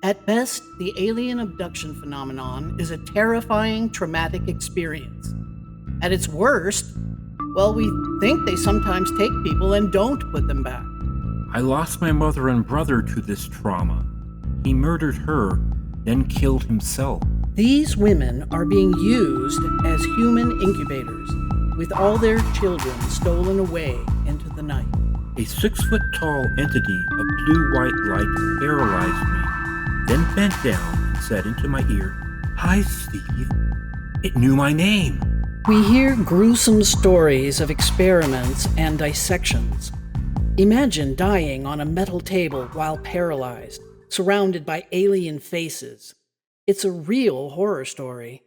At best, the alien abduction phenomenon is a terrifying, traumatic experience. At its worst, well, we think they sometimes take people and don't put them back. I lost my mother and brother to this trauma. He murdered her, then killed himself. These women are being used as human incubators, with all their children stolen away into the night. A 6-foot-tall entity of blue-white light paralyzed me, then bent down and said into my ear, "Hi, Steve." It knew my name. We hear gruesome stories of experiments and dissections. Imagine dying on a metal table while paralyzed, surrounded by alien faces. It's a real horror story.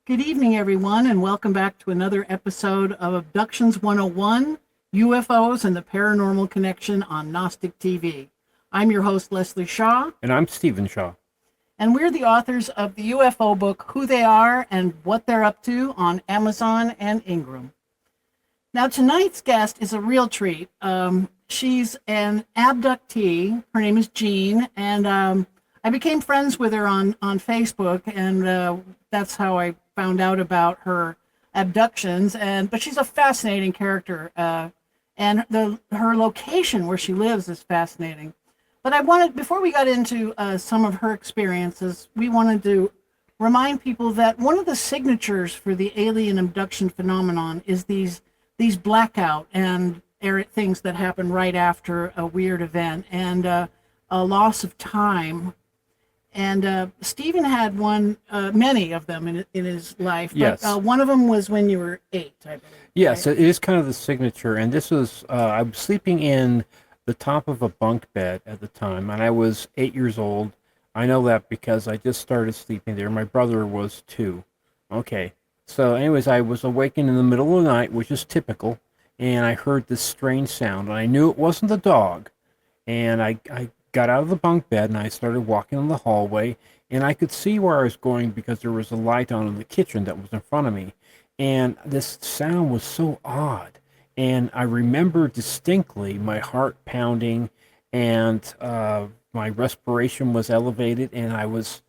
Good evening, everyone, and welcome back to another episode of Abductions 101, UFOs and the Paranormal Connection on Gnostic TV. I'm your host, Leslie Shaw. And I'm Stephen Shaw. And we're the authors of the UFO book, Who They Are and What They're Up To, on Amazon and Ingram. Now, tonight's guest is a real treat. She's an abductee. Her name is Jean, and I became friends with her on Facebook, and that's how I found out about her abductions. But she's a fascinating character, and her location where she lives is fascinating. But before we got into some of her experiences, we wanted to remind people that one of the signatures for the alien abduction phenomenon is these blackout and things that happen right after a weird event and a loss of time. And Stephen had many of them in his life. Yes. But one of them was when you were 8, I believe. Yes, right? it is kind of the signature. And this was, I was sleeping in the top of a bunk bed at the time, and I was 8 years old. I know that because I just started sleeping there. My brother was 2. Okay. So anyways, I was awakened in the middle of the night, which is typical, and I heard this strange sound, and I knew it wasn't the dog. And I got out of the bunk bed, and I started walking in the hallway, and I could see where I was going because there was a light on in the kitchen that was in front of me. And this sound was so odd. And I remember distinctly my heart pounding, and my respiration was elevated, and I was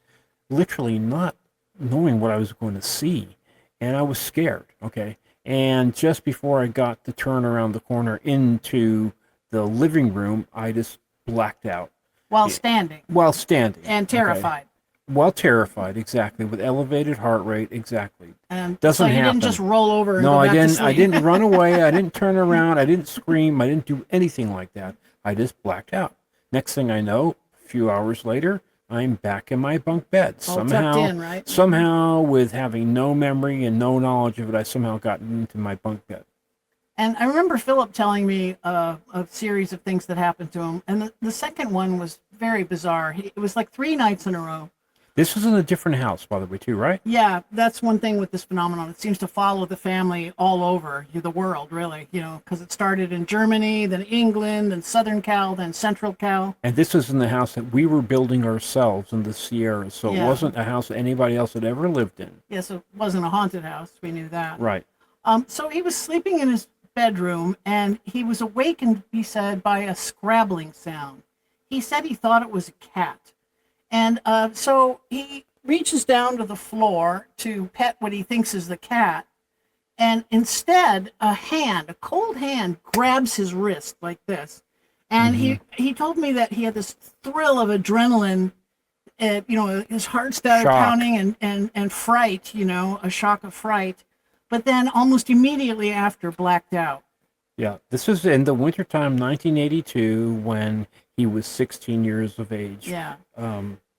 literally not knowing what I was going to see. And I was scared, okay? And just before I got to turn around the corner into the living room, I just blacked out. While standing. While standing. And terrified. Okay. While terrified, exactly, with elevated heart rate, exactly. And doesn't so you happen. Didn't just roll over and no, go back I didn't. to sleep. I didn't run away. I didn't turn around. I didn't scream. I didn't do anything like that. I just blacked out. Next thing I know, a few hours later, I'm back in my bunk bed. All tucked in, right? Somehow, with having no memory and no knowledge of it, I somehow got into my bunk bed. And I remember Philip telling me a series of things that happened to him. And the second one was very bizarre. It was like 3 nights in a row. This was in a different house, by the way, too, right? Yeah, that's one thing with this phenomenon. It seems to follow the family all over the world, really, because it started in Germany, then England, then Southern Cal, then Central Cal. And this was in the house that we were building ourselves in the Sierra, so It wasn't a house that anybody else had ever lived in. Yeah, so it wasn't a haunted house. We knew that. Right. So he was sleeping in his bedroom, and he was awakened, he said, by a scrabbling sound. He said he thought it was a cat. And so he reaches down to the floor to pet what he thinks is the cat. And instead, a cold hand, grabs his wrist like this. And he told me that he had this thrill of adrenaline. His heart started pounding and fright, a shock of fright. But then almost immediately after, blacked out. Yeah, this was in the wintertime, 1982, when he was 16 years of age. Yeah.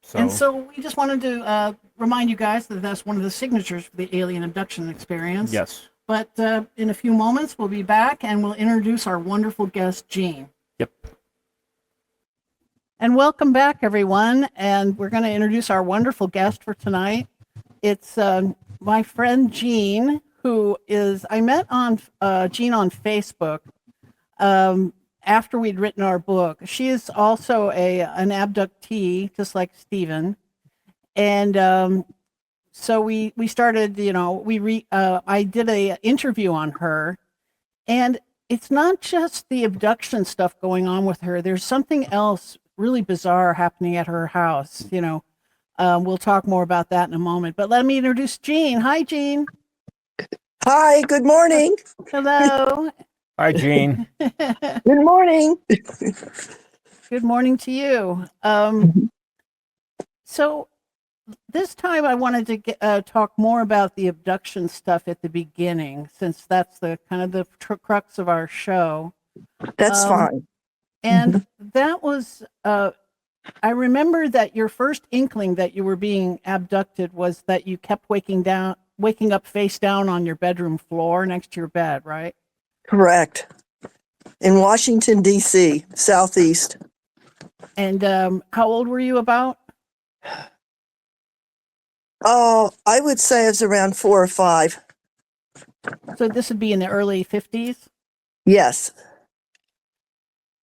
So we just wanted to remind you guys that that's one of the signatures for the alien abduction experience. Yes. But in a few moments, we'll be back and we'll introduce our wonderful guest, Jean. Yep. And welcome back, everyone. And we're going to introduce our wonderful guest for tonight. It's my friend, Jean, I met Jean on Facebook after we'd written our book. She is also an abductee, just like Stephen. And so we started, I did an interview on her, and it's not just the abduction stuff going on with her. There's something else really bizarre happening at her house. We'll talk more about that in a moment. But let me introduce Jean. Hi, Jean. Hi, good morning. Hello. Hi, Gene. Good morning. Good morning to you. So this time I wanted to talk more about the abduction stuff at the beginning, since that's the kind of the crux of our show. That's fine. And that was, I remember that your first inkling that you were being abducted was that you kept waking up face down on your bedroom floor next to your bed, right? Correct. In Washington, D.C., Southeast. And how old were you about? Oh, I would say it was around 4 or 5. So this would be in the early 50s? Yes.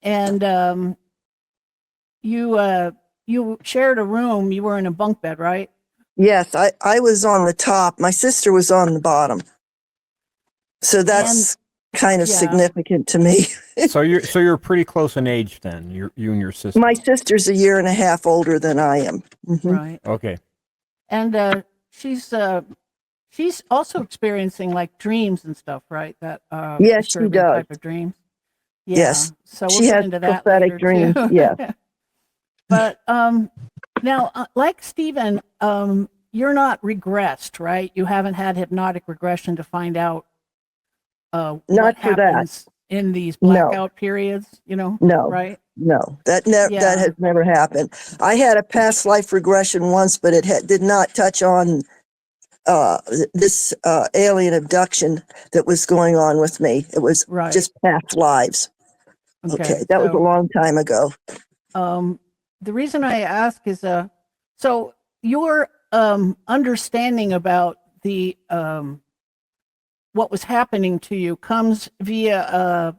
And you shared a room. You were in a bunk bed, right? Yes, I was on the top. My sister was on the bottom. So that's kind of significant to me. So you're pretty close in age then. You and your sister. My sister's a year and a half older than I am. Right. Okay. And she's also experiencing like dreams and stuff, right? That Yes, she disturbing does. type of dreams. Yeah. Yes. So She we'll get has into that prophetic later dreams. too. Yes. But now, like Stephen, you're not regressed, right? You haven't had hypnotic regression to find out Not what for that. happens in these No. blackout periods, No. right? No, that Yeah. has never happened. I had a past life regression once, but it did not touch on this alien abduction that was going on with me. It was Right. just past lives. Okay, that was a so, long time ago. the reason I ask is, so your understanding about the what was happening to you comes via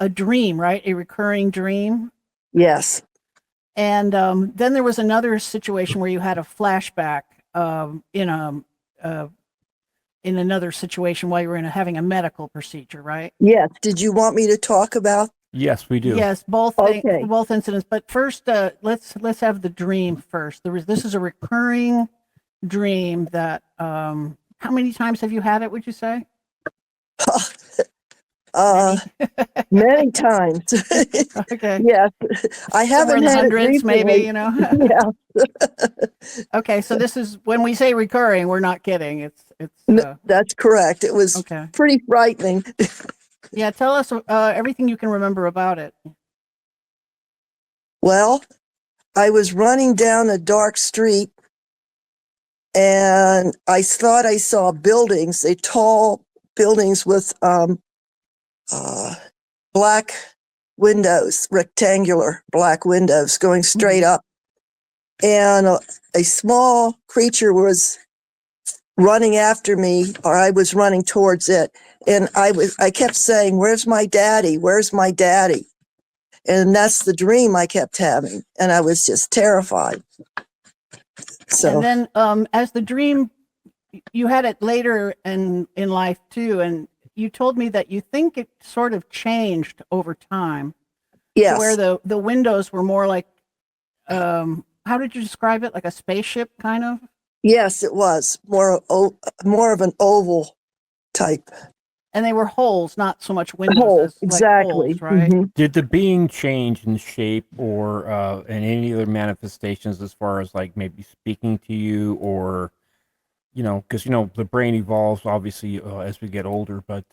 a dream, right? A recurring dream. Yes. And then there was another situation where you had a flashback in another situation while you were having a medical procedure, right? Yes. Did you want me to talk about? Yes, we do. Yes, both Okay. both incidents. But first, let's have the dream first. This is a recurring dream that. How many times have you had it? Would you say? Many times. Okay. Yes. I haven't Somewhere in the had it hundreds, maybe. recently. Yeah. Okay, so this is when we say recurring, we're not kidding. It's That's correct. It was okay. pretty frightening. Yeah, tell us everything you can remember about it. Well, I was running down a dark street and I thought I saw buildings, tall buildings with black windows, rectangular black windows going straight up. And a small creature was running after me, or I was running towards it. And I kept saying, "Where's my daddy? Where's my daddy?" And that's the dream I kept having. And I was just terrified. So, And then as the dream, you had it later in life too, and you told me that you think it sort of changed over time. yes. To where the windows were more like, how did you describe it? Like a spaceship, kind of? Yes, it was more of an oval type. And they were holes, not so much windows Hole, as exactly. like holes, right? Mhm. Did the being change in shape or in any other manifestations as far as like maybe speaking to you or, because, the brain evolves obviously as we get older, but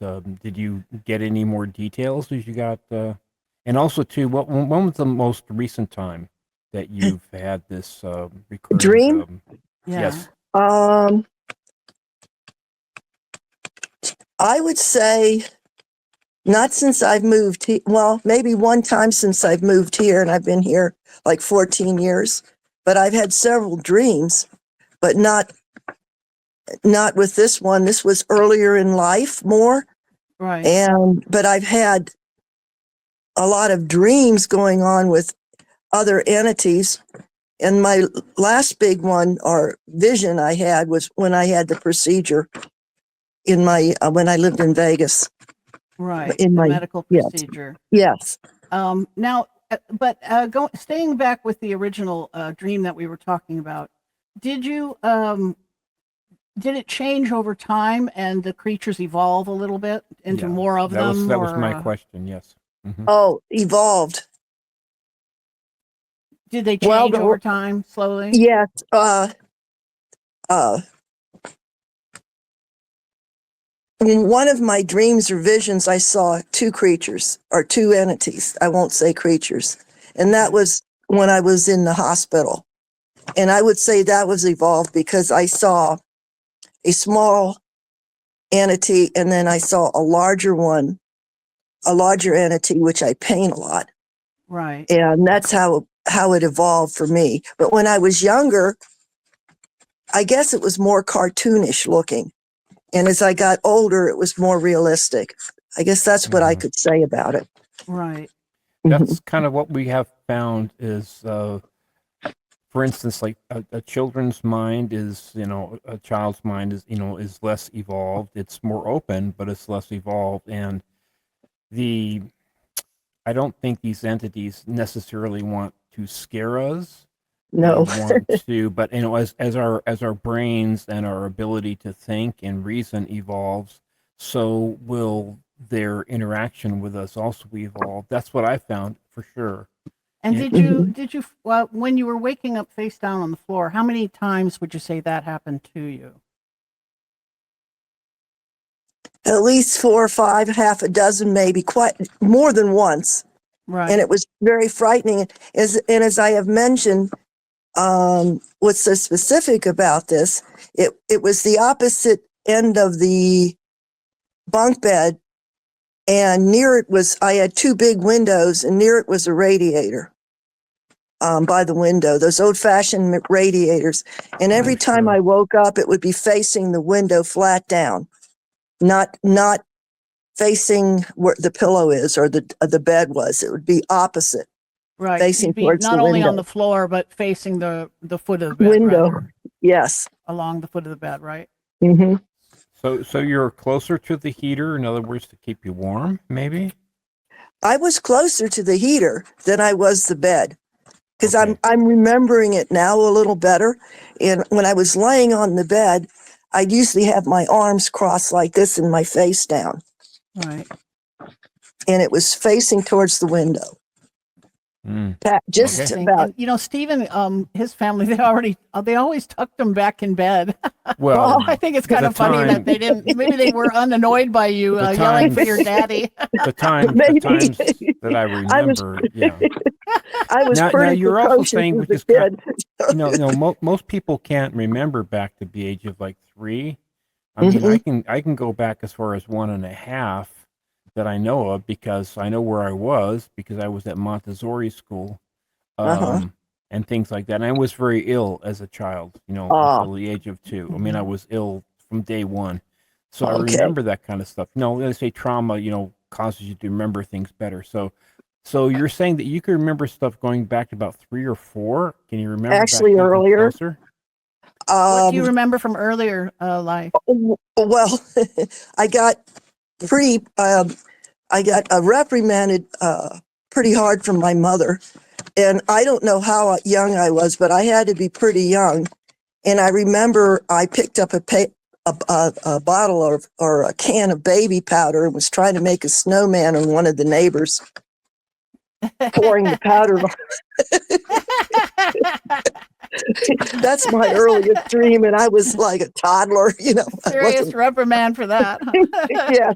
did you get any more details as you got, and also too, when was the most recent time that you've had this recurring Dream? Yeah. Yes. I would say not since I've moved here. Well, maybe one time since I've moved here, and I've been here like 14 years. But I've had several dreams, but not with this one. This was earlier in life more. Right. But I've had a lot of dreams going on with other entities. And my last big one or vision I had was when I had the procedure in my when I lived in Vegas. Right. In the my medical procedure. Yes. Now, staying back with the original dream that we were talking about, did you did it change over time and the creatures evolve a little bit into Yeah, more of that was them? that was my question. Yes. Mhm. Oh, evolved. Did they Well, change over time slowly? yes. Uh, in one of my dreams or visions, I saw two creatures or two entities. I won't say creatures. And that was when I was in the hospital. And I would say that was evolved because I saw a small entity and then I saw a larger one, a larger entity, which I paint a lot. Right. And that's how it evolved for me. But when I was younger, I guess it was more cartoonish looking. And as I got older, it was more realistic. I guess that's what I Mhm. could say about it. Right. That's kind of what we have found is, for instance, like a children's mind is, a child's mind is, is less evolved. It's more open, but it's less evolved. And the, I don't think these entities necessarily want to scare us. They No. want to, but as our brains and our ability to think and reason evolves, so will their interaction with us also evolve. That's what I found for sure. And And well, when you were waking up face down on the floor, how many times would you say that happened to you? At least 4 or 5, half a dozen, maybe quite more than once. Right. And it was very frightening. As I have mentioned, what's so specific about this, it was the opposite end of the bunk bed. And near it I had two big windows and near it was a radiator. By the window, those old-fashioned radiators. And every time sure. I woke up, it would be facing the window flat down, not facing where the pillow is or the bed was. It would be opposite, Right. facing You'd be towards not the only on window. the floor, but facing the foot of the bed, Window, rather, yes. along the foot of the bed, right? Hmm. So you're closer to the heater, in other words, to keep you warm, maybe? I was closer to the heater than I was the bed because Okay. I'm remembering it now a little better. And when I was laying on the bed, I'd usually have my arms crossed like this and my face down. Right. And it was facing towards the window. Mm. Just Interesting. about. And Stephen, his family, they always tucked him back in bed. Well, I think it's kind the of funny time- that they didn't. Maybe they were unannoyed by you The yelling for times- your daddy. the times Maybe. that I remember, yeah. I was Now pretty you're also precocious saying, as which a is kind, kid. most people can't remember back to the age of like 3. I mean, I can go back as far as 1.5 that I know of because I know where I was because I was at Montessori school, Uh-huh. and things like that. And I was very ill as a child, Ah, until the age of 2. I mean, I was ill from day one, so I okay. remember that kind of stuff. They say trauma, causes you to remember things better. So you're saying that you can remember stuff going back to about 3 or 4? Can you remember Actually, back even earlier. closer? What do you remember from earlier life? Well, I got I got reprimanded pretty hard from my mother. And I don't know how young I was, but I had to be pretty young. And I remember I picked up a bottle or a can of baby powder and was trying to make a snowman on one of the neighbors, pouring the powder. That's my earliest dream, and I was like a toddler, I Serious wasn't. reprimand for that. Yeah,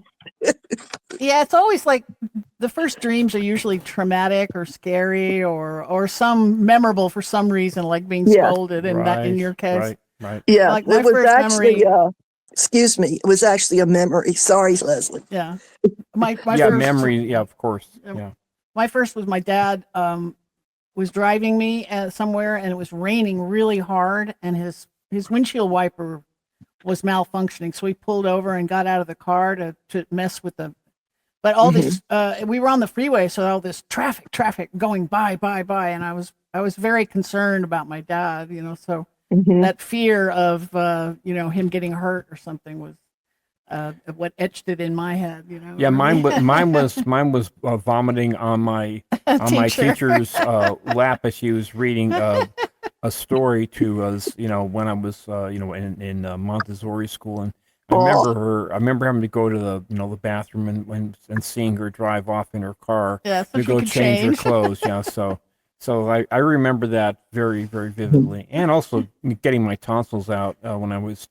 Yeah, it's always like the first dreams are usually traumatic or scary or some memorable for some reason, like being Yeah. scolded. In your case, Right. yeah. Like my It was first actually, memory. excuse me, it was actually a memory. Sorry, Leslie. Yeah, my Yeah, first memory. Yeah, of course. Yeah. Yeah. My first was my dad was driving me somewhere, and it was raining really hard, and his windshield wiper was malfunctioning, so we pulled over and got out of the car to mess with the. But all this, we were on the freeway, so all this traffic going by, and I was very concerned about my dad, so Mhm. that fear of him getting hurt or something was what etched it in my head, Yeah, mine was vomiting on my Teacher. teacher's lap as she was reading a story to us. When I was in Montessori school, and Oh, I remember having to go to the bathroom and seeing her drive off in her car Yeah, so to she go could change her change. clothes. Yeah, so I remember that very, very vividly, and also getting my tonsils out when I was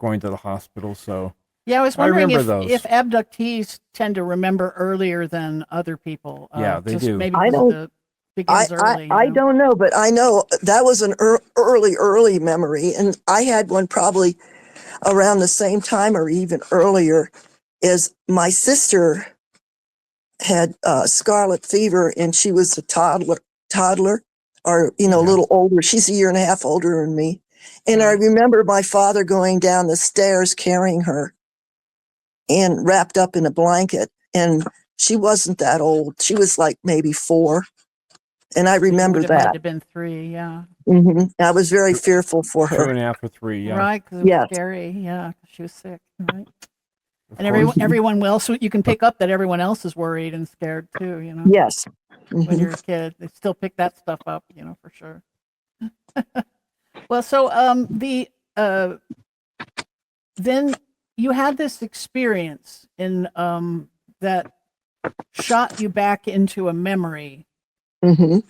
going to the hospital. So Yeah, I was I wondering remember if those. abductees tend to remember earlier than other people. Yeah, they Just do. maybe I because don't, the begins early. I don't know, but I know that was an early memory. And I had one probably around the same time or even earlier. Is my sister had scarlet fever and she was a toddler or, a Yeah. little older. She's a year and a half older than me. And I Right. remember my father going down the stairs carrying her and wrapped up in a blanket. And she wasn't that old. She was like maybe 4. And I So you would remember have had that. to been 3, yeah. I was very Two, fearful for two her. and a half or three. Yeah, Right, because it was Yes. scary. Yeah, 'cause she was sick. Right. of And course. everyone else, so you can pick up that everyone else is worried and scared too, Yes. when Mhm. you're a kid. They still pick that stuff up, for sure. Well, so the then you had this experience in that shot you back into a memory, Mhm.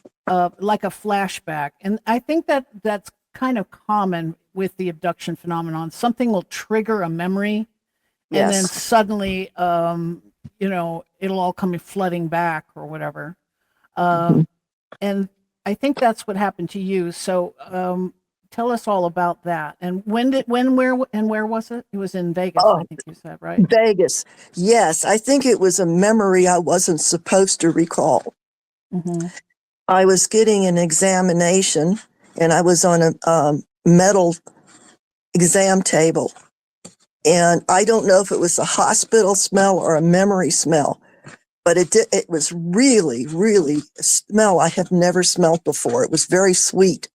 like a flashback. And I think that that's kind of common with the abduction phenomenon. Something will trigger a memory, and then Yes. suddenly, it'll all come flooding back or whatever. Mhm. And I think that's what happened to you. So tell us all about that. And where was it? It was in Vegas, I Oh, think you said, right? Vegas. Yes, I think it was a memory I wasn't supposed to recall. Mm-hmm. I was getting an examination and I was on a metal exam table. And I don't know if it was a hospital smell or a memory smell, but it was really, really a smell I have never smelled before. It was very sweet.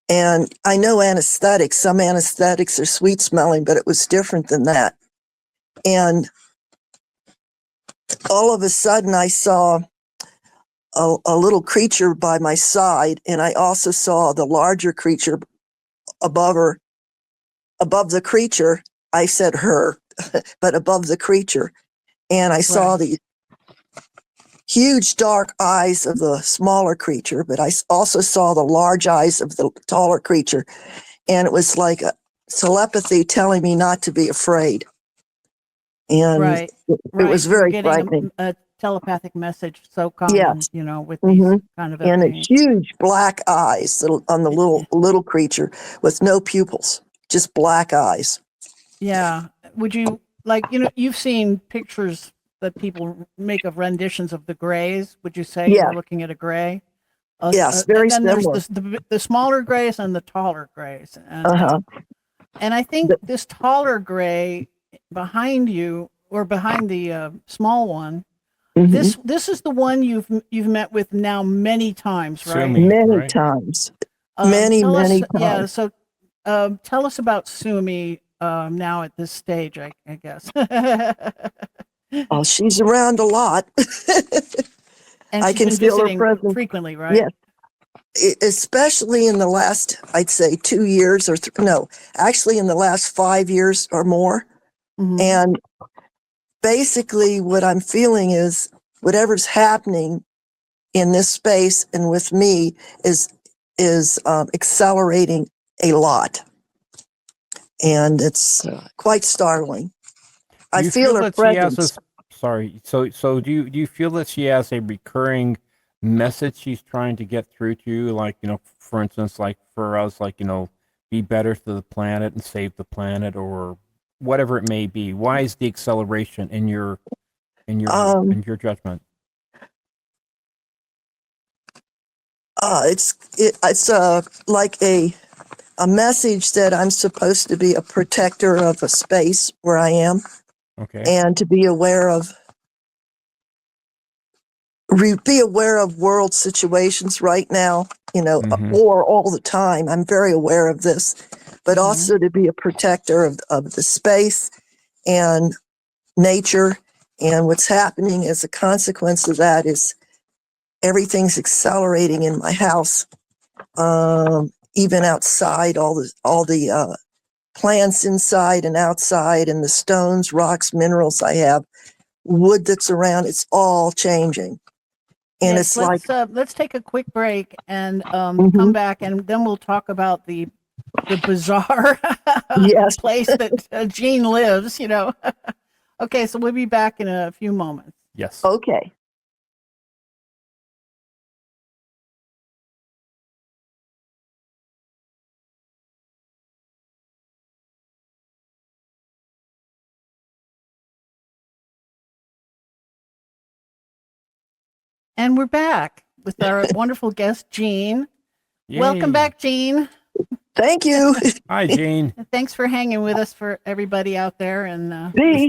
And I know anesthetics, some anesthetics are sweet smelling, but it was different than that. And all of a sudden I saw a little creature by my side, and I also saw the larger creature above her. Above the creature, I said her, but above the creature. And I saw Right. the huge dark eyes of the smaller creature, but I also saw the large eyes of the taller creature. And it was like a telepathy telling me not to be afraid. And Right. it was Right. You're very getting frightening. a telepathic message, so common, Yes. with these hmm kind of And a things. huge black eyes on the little creature with no pupils, just black eyes. Yeah. Would you like, you've seen pictures that people make of renditions of the grays. Would you say you Yes, were looking at a gray? yes, And very then there's similar. the smaller grays and the taller grays. Uh-huh. And I think The- this taller gray behind you, or behind the small one, mhm. this is the one you've met with now many times, right? Sumi, Many right? times, many, Tell us, many yeah. times. So, tell us about Sumi now at this stage, I guess. Oh, she's around a lot. And I she's can been feel her visiting presence. frequently, right? Yes, especially in the last, I'd say 2 years or no, actually in the last 5 years or more. Mm-hmm. And basically what I'm feeling is whatever's happening in this space and with me is accelerating a lot. And it's quite startling. Do I you feel feel her that she has presence. this? Sorry. So do you feel that she has a recurring message she's trying to get through to you? Like, for instance, like for us, like, be better to the planet and save the planet, or whatever it may be. Why is the acceleration in your in your Um, in your judgment? it's like a message that I'm supposed to be a protector of a space where I am Okay. and to be aware of be aware of world situations right now, Mm-hmm. war all the time. I'm very aware of this, but Mm-hmm. also to be a protector of the space and nature. And what's happening as a consequence of that is everything's accelerating in my house. Even outside, all the plants inside and outside, and the stones, rocks, minerals I have, wood that's around, it's all changing. And Yes, it's like, let's take a quick break and come mhm, back, and then we'll talk about the bizarre yes, place that Jean lives. Okay, so we'll be back in a few moments. Yes. okay. And we're back with our wonderful guest, Jean. Welcome Yay. back, Jean. Thank you. Hi, Jean. Thanks for hanging with us, for everybody out there. And The Me.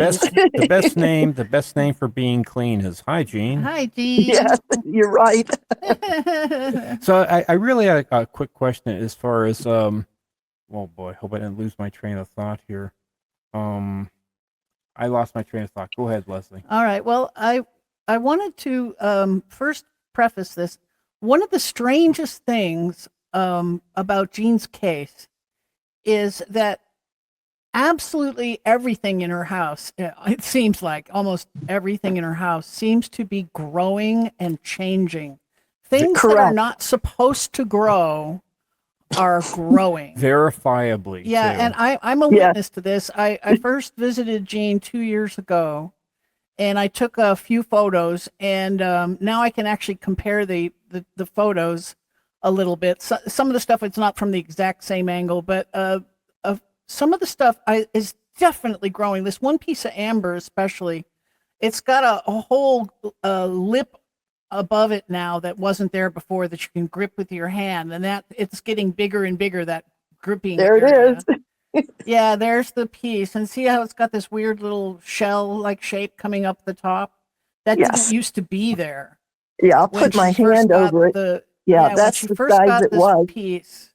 the best name for being clean is Hi, Jean. hi, Jean. Yes, you're right. So I really had a quick question as far as oh boy, hope I didn't lose my train of thought here. I lost my train of thought. Go ahead, Leslie. All right. Well, I wanted to first preface this. One of the strangest things about Jean's case is that absolutely everything in her house, it seems like almost everything in her house, seems to be growing and changing. Things that are Correct. not supposed to grow are growing. Verifiably. Yeah, too. and I'm a Yes. witness to this. I first visited Jean 2 years ago, and I took a few photos, and now I can actually compare the photos a little bit. So, some of the stuff, it's not from the exact same angle, but some of the stuff is definitely growing. This one piece of amber, especially, it's got a whole lip above it now that wasn't there before, that you can grip with your hand, and that it's getting bigger and bigger. That gripping There area. it is. Yeah, there's the piece, and see how it's got this weird little shell-like shape coming up the top. That Yes. didn't used to be there. Yeah, I'll When put my she first hand got over it. Yeah, when that's she the first size got it this was. piece,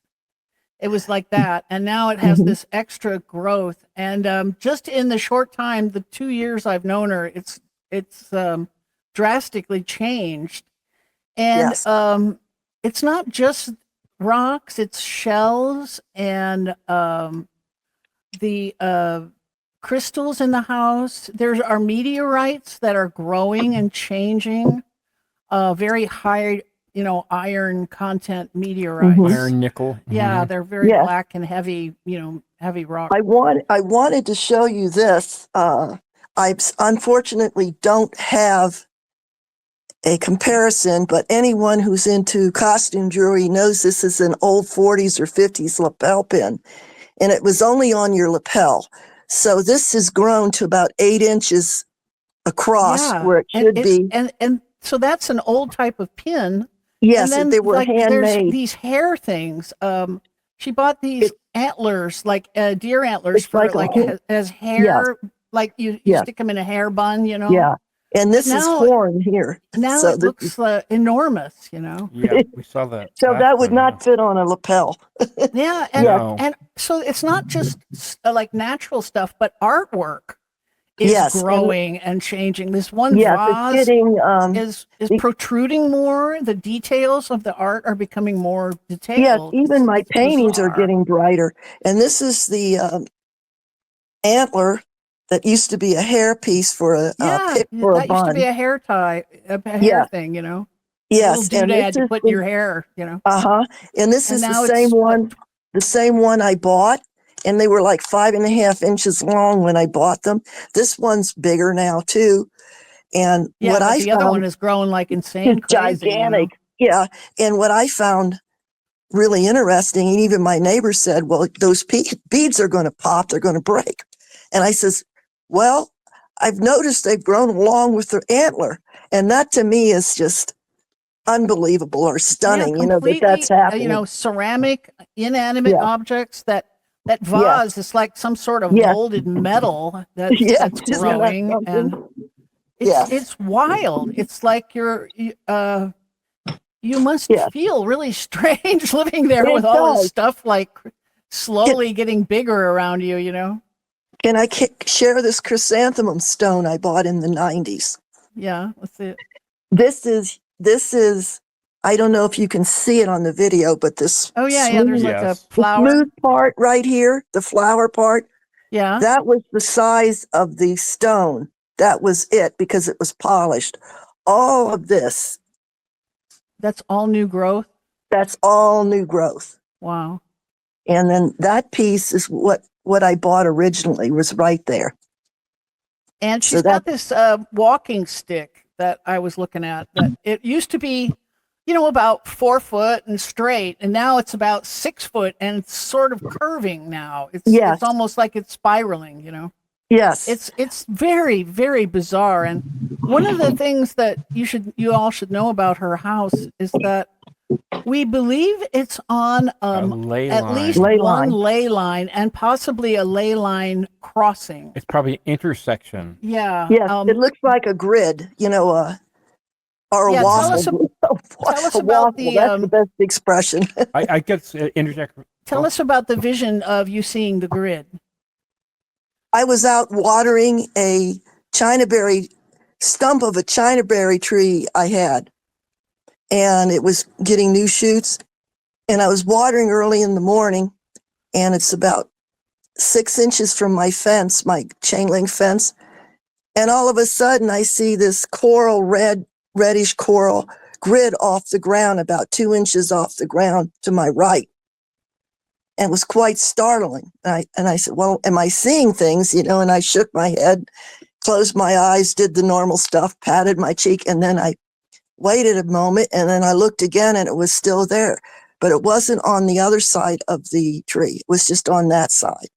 it was like that, and now it has Mhm. this extra growth. And just in the short time, the 2 years I've known her, it's drastically changed. And Yes. it's not just rocks; it's shells and the crystals in the house. There are meteorites that are growing and changing. Very high, iron content meteorites. Mhm. Iron nickel. Yeah, Mhm. they're very Yes. black and heavy, heavy rock. I wanted to show you this. Unfortunately don't have a comparison, but anyone who's into costume jewelry knows this is an old 40s or 50s lapel pin, and it was only on your lapel. So this has grown to about 8 inches across Yeah, where it and should be. and so that's an old type of pin. And Yes, then, they were like, there's handmade. these hair things. She bought these It, antlers, like deer antlers, it's for like a like whole, as yes, hair, like you yes, stick them in a hair bun, yeah. And But this is horn here. now So it looks enormous. Yeah, we saw that so last that would time. Yeah. not fit on a lapel. Yeah, Yes, No. and so it's not just like natural stuff, but artwork is yes, and growing and changing. This one yes, it's vase getting, is the- protruding more. The details of the art are becoming more yes, detailed. even my It's paintings are bizarre. getting brighter. And this is the antler that used to be a hair piece for a Yeah, pick for a that used to be bun. a hair tie, a hair Yeah, thing, a little yes, and this doodad you is put in the your hair, uh-huh, and this And is now it's what? the same one I bought, and they were like 5.5 inches long when I bought them. This one's bigger now too, and Yeah, what but I the other one found is growing like is insane crazy, gigantic. Yeah, and what I found really interesting, and even my neighbor said, well, those beads are going to pop, they're going to break. And I says, well, I've noticed they've grown along with their antler. And that to me is just unbelievable or Yeah, stunning, that completely, that's happening. ceramic, inanimate Yeah, objects, that yes, vase is like some sort of yes, molded metal that's yes. that's Isn't that growing, and something? it's Yes, it's wild. It's like you must yes, feel really strange living there it with all this does. stuff like It, slowly getting bigger around you. Can I share this chrysanthemum stone I bought in the 90s? Yeah, let's see it. This is, I don't know if you can see it on the video, but this Oh yeah, there's like a Yes. flower. smooth part right here, the flower part, Yeah, that was the size of the stone. That was it because it was polished. All of this, that's all new growth. that's all new growth. Wow. And then that piece is what I bought originally was right there. And So she's got this walking stick that I was looking at. That it used to be, about 4 foot and straight, and now it's about 6 foot and it's sort of curving now. It's Yes. it's almost like it's spiraling. Yes. It's very, very bizarre. And one of the things that you all should know about her house is that we believe it's on ley at line. least Ley one line. ley line and possibly a ley line crossing. It's probably intersection. Yeah. Yes. It looks like a grid, or a Yeah, waffle. tell us A about waffle, that's the best expression. I guess interject. Tell us about the vision of you seeing the grid. I was out watering a stump of a chinaberry tree I had, and it was getting new shoots, and I was watering early in the morning, and it's about 6 inches from my fence, my chain link fence, and all of a sudden I see this reddish coral grid off the ground, about 2 inches off the ground to my right. And it was quite startling. And I said, well, am I seeing things? And I shook my head, closed my eyes, did the normal stuff, patted my cheek, and then I waited a moment, and then I looked again, and it was still there. But it wasn't on the other side of the tree. It was just on that side.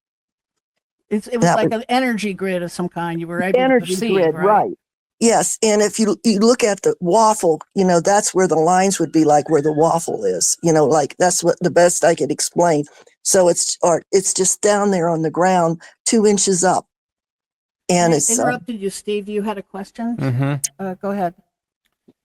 It was like an energy grid of some kind. You were able to Energy perceive, grid, right? Yes, and if you look at the waffle, that's where the lines would be, like where the waffle is. Like that's what the best I could explain. So it's just down there on the ground, 2 inches up, and I it's interrupted you, Steve. You had a question. Go ahead.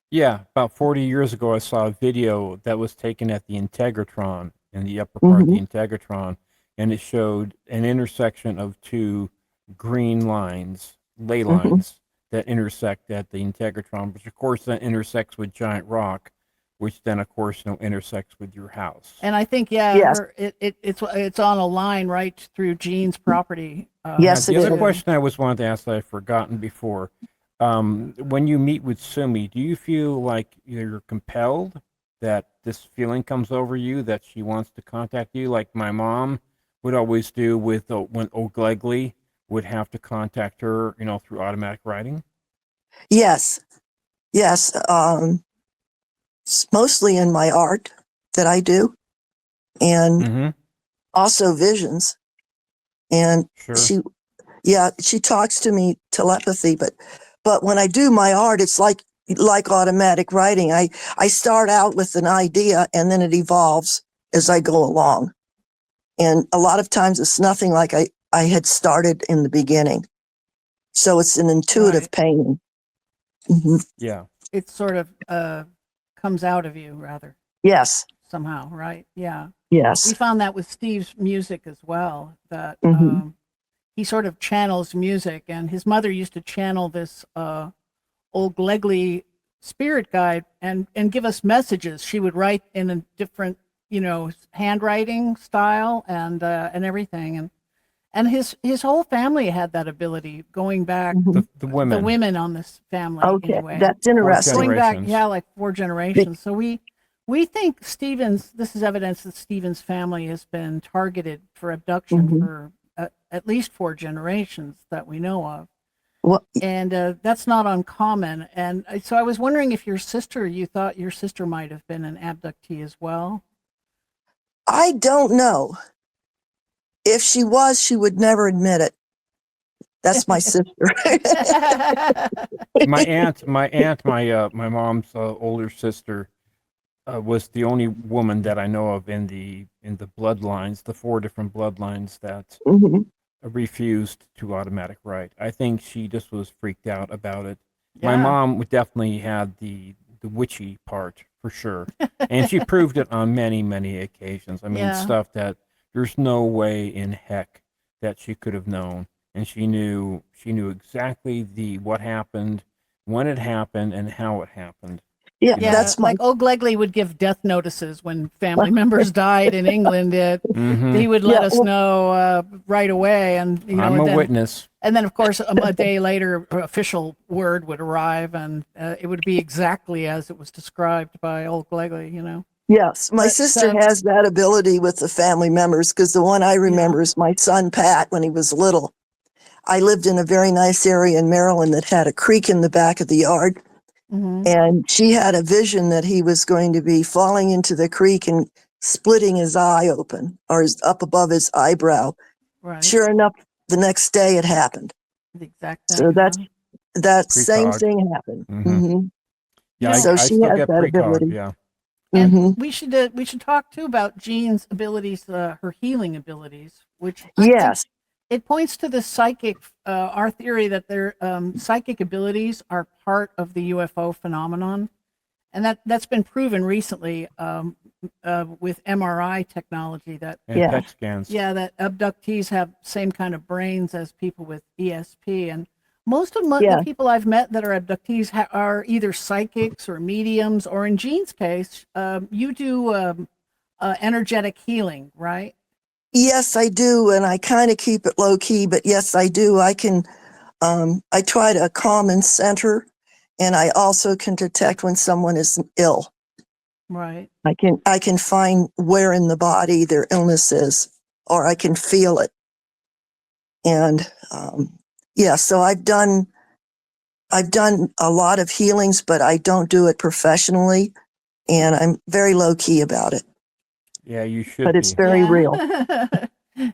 Yeah, about 40 years ago, I saw a video that was taken at the Integratron, in the upper part of the Integratron, and it showed an intersection of two green lines, ley lines, that intersect at the Integratron, which of course then intersects with Giant Rock, which then of course intersects with your house. And I think Yes. it's on a line right through Jean's property. Yes, the it other is. question I was wanted to ask that I've forgotten before. When you meet with Sumi, do you feel like you're compelled, that this feeling comes over you that she wants to contact you, like my mom would always do with when O'Glegley would have to contact her, through automatic writing? Yes. It's mostly in my art that I do, and also visions. And Sure. she talks to me telepathy, but when I do my art, it's like automatic writing. I start out with an idea, and then it evolves as I go along. And a lot of times it's nothing like I had started in the beginning. So it's an intuitive painting. Yeah. It sort of comes out of you, rather. Yes. Somehow, right? Yeah. Yes. We found that with Steve's music as well, that he sort of channels music, and his mother used to channel this old Glegley spirit guide and give us messages. She would write in a different, handwriting style and everything. And his whole family had that ability, going back The women. the women on this family. Okay, anyway. that's interesting. Going back, generations. like 4 generations. So we think this is evidence that Stephen's family has been targeted for abduction for at least 4 generations that we know of. Well, And that's not uncommon. And so I was wondering if you thought your sister might have been an abductee as well. I don't know. If she was, she would never admit it. That's my sister. My mom's older sister was the only woman that I know of in the bloodlines, the 4 different bloodlines that refused to automatic write. I think she just was freaked out about it. Yeah. My mom would definitely had the witchy part for sure, and she proved it on many, many occasions. I mean, stuff that there's no way in heck that she could have known. and she knew exactly what happened, when it happened, and how it happened. Yeah, You know? Yeah, that's my like old Glegley would give death notices when family members died in England. Mm-hmm. He would let us know right away, and I'm a witness. and then of course a day later, official word would arrive, and it would be exactly as it was described by old Glegley. yes, my But sister has that ability with the family members because the one I remember is my son Pat when he was little. I lived in a very nice area in Maryland that had a creek in the back of the yard. Mhm. And she had a vision that he was going to be falling into the creek and splitting his eye open or up above his eyebrow. Right, Sure enough, the next day it happened. the exact So thing. that same Precog. thing happened. Mm-hmm. Yeah, You know, So I she still has get that precog. ability. Yeah. and hmm we should talk too about Jean's abilities, her healing abilities, which I think Yes. it points to the psychic, our theory that their psychic abilities are part of the UFO phenomenon, and that's been proven recently with MRI technology that And Yeah. PET scans. that abductees have same kind of brains as people with ESP, and most of the Yeah. people I've met that are abductees are either psychics or mediums, or in Jean's case, you do energetic healing, right? Yes, I do. And I kind of keep it low key, but yes, I do. I try to calm and center. And I also can detect when someone is ill. Right. I can find where in the body their illness is, or I can feel it. And yeah, so I've done a lot of healings, but I don't do it professionally, and I'm very low key about it. Yeah, you should But it's be. very real. Yeah.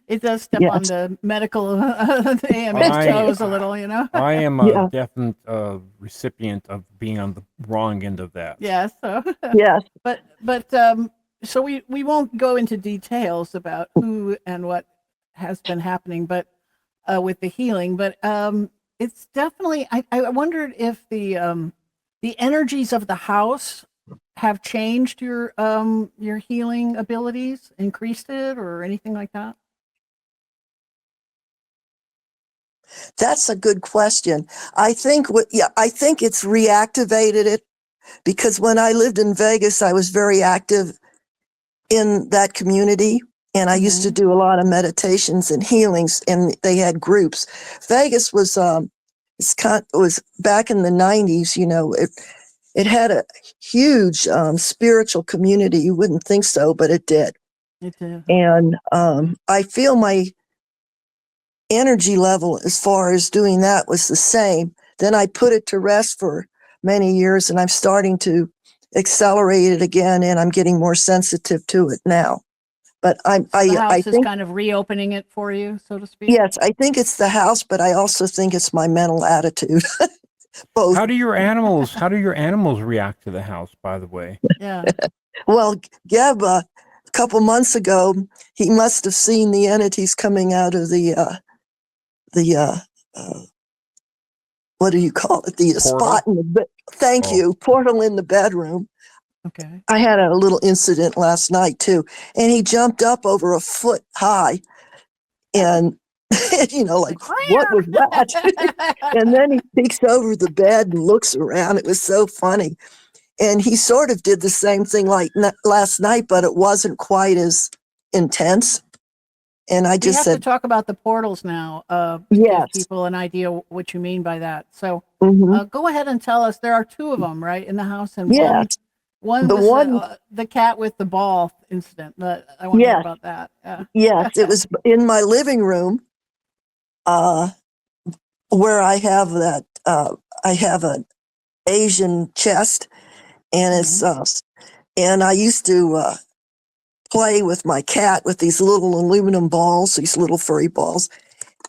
It does step on Yes, the medical the AMA's I toes a little, I am a yeah, definite recipient of being on the wrong end of that. Yeah. So, yes. but so we won't go into details about who and what has been happening, but with the healing, but it's definitely. I wondered if the energies of the house have changed your healing abilities, increased it, or anything like that. That's a good question. I think it's reactivated it because when I lived in Vegas, I was very active in that community. And I used to Mm-hmm. do a lot of meditations and healings, and they had groups. Vegas was, it was back in the 90s, it had a huge spiritual community. You wouldn't think so, but it did. It did. And I feel my energy level as far as doing that was the same. Then I put it to rest for many years, and I'm starting to accelerate it again, and I'm getting more sensitive to it now. But So the I house is think, kind of reopening it for you, so to speak. yes, I think it's the house, but I also think it's my mental attitude. Both. How do your animals react to the house, by the way? Yeah. Well, Geb, a couple months ago, he must have seen the entities coming out of the what do you call it? The Portal? spot in the thank Oh. you, portal in the bedroom. Okay. I had a little incident last night too, and he jumped up over a foot high, and like what was that? And then he peeks over the bed and looks around. It was so funny, and he sort of did the same thing like last night, but it wasn't quite as intense. And I We just have to said, talk about the portals now to give yes, people an idea what you mean by that. So hmm go ahead and tell us. There are two of them, right, in the house, and yes, one the was one, the cat with the ball incident. I want to hear yes, about that. Yeah. yes, it was in my living room, uh, where I have an Asian chest, and it's and I used to play with my cat with these little aluminum balls, these little furry balls,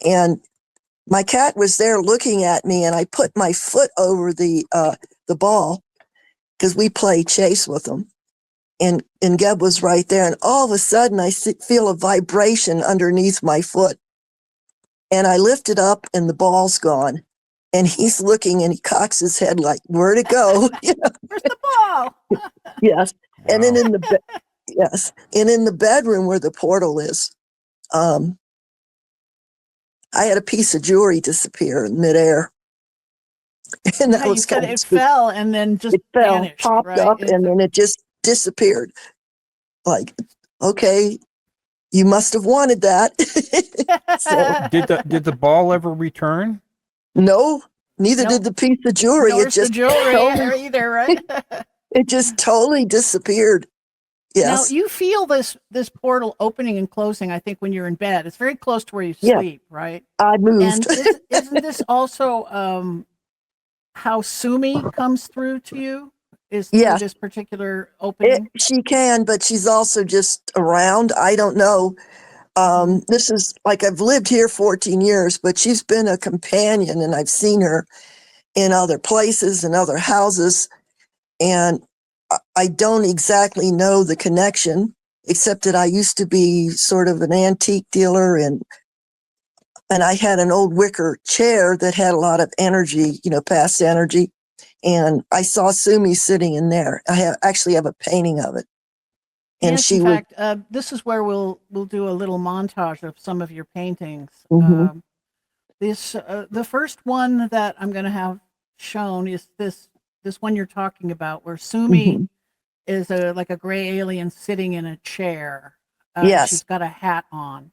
and my cat was there looking at me, and I put my foot over the ball because we play chase with them, and Geb was right there, and all of a sudden I feel a vibration underneath my foot, and I lift it up, and the ball's gone. And he's looking, and he cocks his head like, "Where'd it go?" Where's the ball? Yes. And then Wow. yes, and in the bedroom where the portal is, um, I had a piece of jewelry disappear in midair. And Yeah, that you was said kind of it spooky. fell and then just It fell, vanished, popped right? up, and then it just disappeared. Like, okay, you must have wanted that. So, Did the ball ever return? no, neither Nope. did the piece of jewelry. It Nor's the just jewelry totally, either, right? it just totally disappeared. Now Yes, you feel this portal opening and closing. I think when you're in bed, it's very close to where you yeah, sleep, right? I moved. And isn't this also how Sumi comes through to you? Is through Yes, this particular opening? she can, but she's also just around. I don't know. Hmm. This is like I've lived here 14 years, but she's been a companion, and I've seen her in other places and other houses. And I don't exactly know the connection, except that I used to be sort of an antique dealer, and I had an old wicker chair that had a lot of energy, past energy. And I saw Sumi sitting in there. Actually have a painting of it. And Yes, in she was, fact, this is where we'll do a little montage of some of your paintings. mhm, This the first one that I'm going to have shown is this one you're talking about, where Sumi mhm. is like a gray alien sitting in a chair, and she's Yes, got a hat on.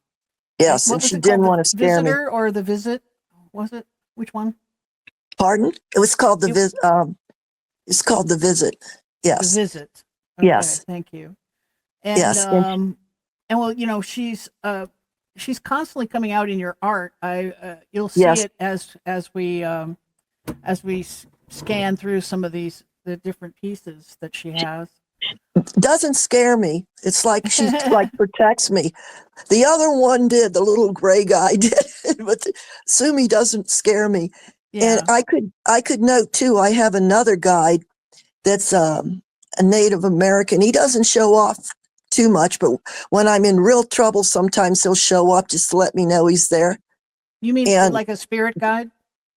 And yes. what And was she it called? didn't The want to scare me. visitor or the visit? Was it? Which one? Pardon? It was called It, it's called The Visit. the Yes, visit. Okay, yes, thank you. And yes. And well, she's constantly coming out in your art. You'll see yes, it as we scan through some of the different pieces that she has. doesn't scare me. It's like she like protects me. The other one did, the little gray guy did, but Sumi doesn't scare me. And Yeah. I could note too, I have another guide that's a Native American. He doesn't show off too much, but when I'm in real trouble, sometimes he'll show up just to let me know he's there. You mean And like a spirit guide?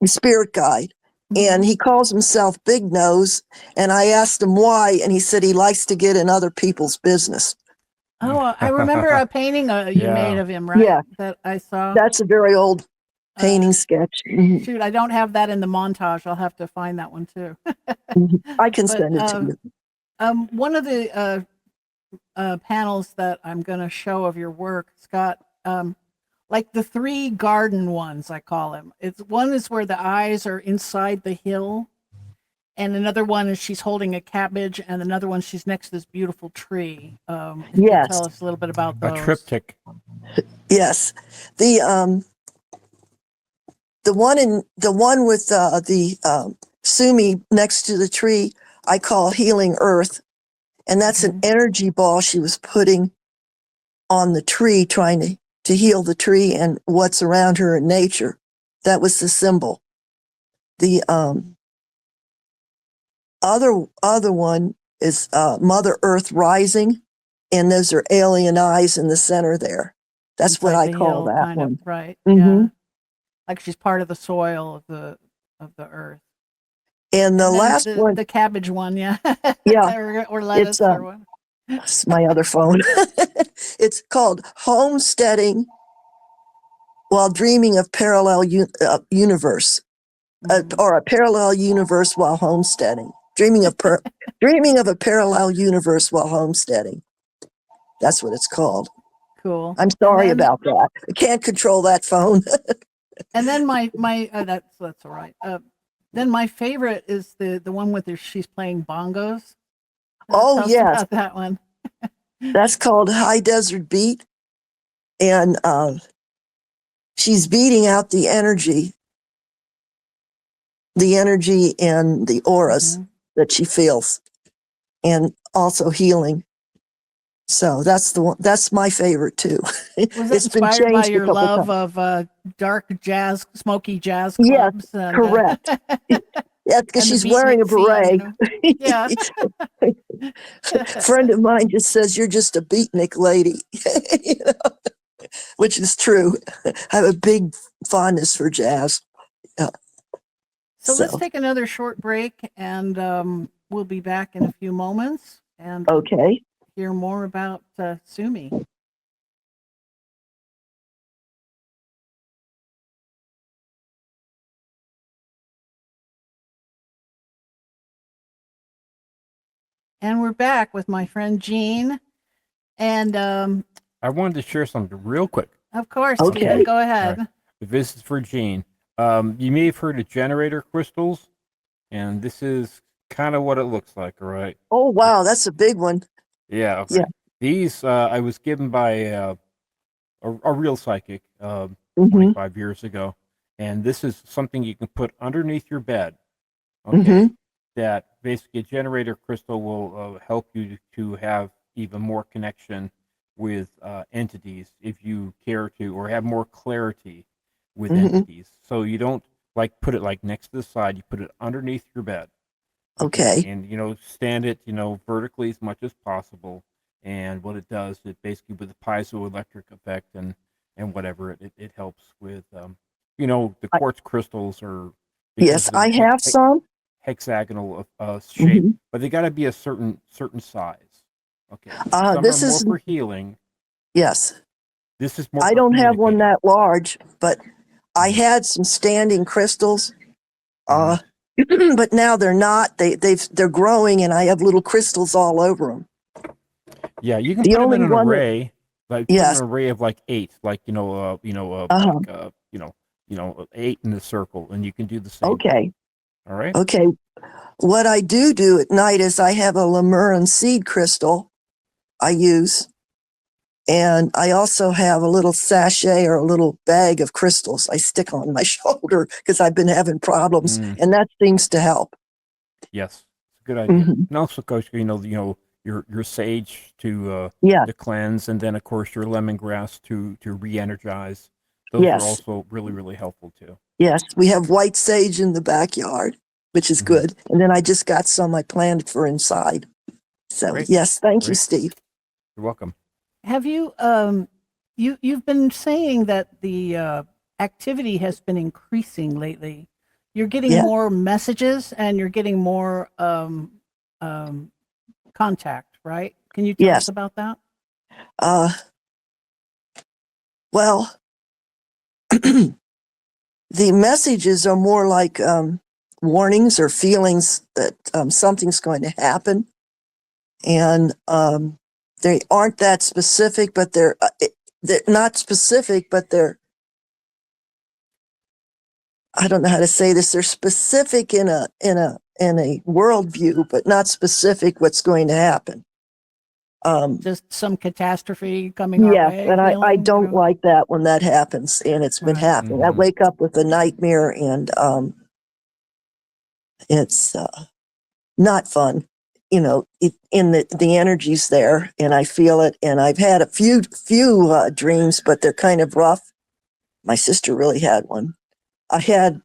spirit guide. Hmm. And he calls himself Big Nose. And I asked him why, and he said he likes to get in other people's business. Oh, I remember a painting you made Yeah. of him, right? Yeah, That I saw. that's a very old Uh, painting sketch. Mhm, Shoot, I don't have that in the montage. I'll have to find that one too. mhm. I can But send it to you. one of the panels that I'm going to show of your work, it's got like the three garden ones, I call them. It's one is where the eyes are inside the hill, and another one is she's holding a cabbage, and another one she's next to this beautiful tree. If you could Yes, tell us a little bit about A those. triptych. yes. The one with the Sumi next to the tree, I call Healing Earth, and that's an Hmm. energy ball she was putting on the tree, trying to heal the tree and what's around her in nature. That was the symbol. The other one is Mother Earth Rising, and those are alien eyes in the center there. That's what Inside I the call hill, that kind of, one. right? Hmm. Yeah, like she's part of the soil of the earth. And the And then last one, the cabbage one, yeah, yeah, or it's lettuce or what. it's my other phone. It's called Homesteading While Dreaming of Parallel Universe, Hmm. or a parallel universe while homesteading. Dreaming of a parallel universe while homesteading. That's what it's called. Cool. I'm sorry about that. I can't control that phone. And then my that's all right. Then my favorite is the one with she's playing bongos. Oh Tell us yes, about that one. that's called High Desert Beat, and she's beating out the energy and the auras Hmm. that she feels, and also healing. So that's the one. That's my favorite too. Was that It's been inspired by changed a your couple love times. of dark jazz, smoky jazz Yes, clubs and correct. Yeah, because and the she's wearing beatnik a scene? You beret. know, yeah. Friend of mine just says you're just a beatnik lady, you know, which is true. I have a big fondness for jazz. Yeah. So let's So, take another short break, and we'll be back in a few moments and okay. hear more about Sumi. And we're back with my friend Jean. And I wanted to share something real quick. of course, Okay. Stephen, go All ahead. right. This is for Jean. You may have heard of generator crystals, and this is kind of what it looks like, all right? Oh, wow. That's a big one. Yeah, okay. Yeah. These I was given by a real psychic Mm-hmm. 25 years ago, and this is something you can put underneath your bed, okay? Mm-hmm. That basically a generator crystal will help you to have even more connection with entities if you care to, or have more clarity with Mm-hmm. entities. So you don't like put it like next to the side, you put it underneath your bed. Okay. And stand it, vertically as much as possible. And what it does, it basically with the piezoelectric effect and whatever, it helps with the I, quartz crystals are because yes, of I the have some. hexagonal shape, Mm-hmm. but they got to be a certain size. Okay, some are This more is, for healing. yes, This is more I for don't have one communicating. that large, but I Mhm. had some standing crystals. Mhm. But now they're not. They're growing, and I have little crystals all over them. Yeah, you can The put them in only an one that, array, like put an yes, array of like 8, like uh-huh. like 8 in a circle, and you can do the same Okay, thing. All right. okay. What I do at night is I have a Lemurin seed crystal I use, and I also have a little sachet or a little bag of crystals I stick on my shoulder because I've been having problems, Mm, and that seems to help. yes, it's a good idea. Hmm. And also, coach, your sage Yeah, to cleanse, and then of course your lemongrass to re-energize. Those are yes, also really really helpful too. yes. We have white sage in the backyard, which is Hmm. good. And then I just got some I planted for inside. So Great, yes, thank you, great. Steve. You're welcome. Have you you've been saying that the activity has been increasing lately. You're getting Yeah, more messages and you're getting more um, contact, right? Can you tell us yes. about that? Uh, well, the messages are more like warnings or feelings that something's going to happen, and they aren't that specific, but they're not specific, but they're, I don't know how to say this. They're specific in a worldview, but not specific what's going to happen. Just some catastrophe coming our Yes, way, and I feeling, don't like that when that happens, and it's been Right. happening. I Hmm. wake up with a nightmare, and it's not fun. In the energy's there, and I feel it. And I've had a few dreams, but they're kind of rough. My sister really had one. I had.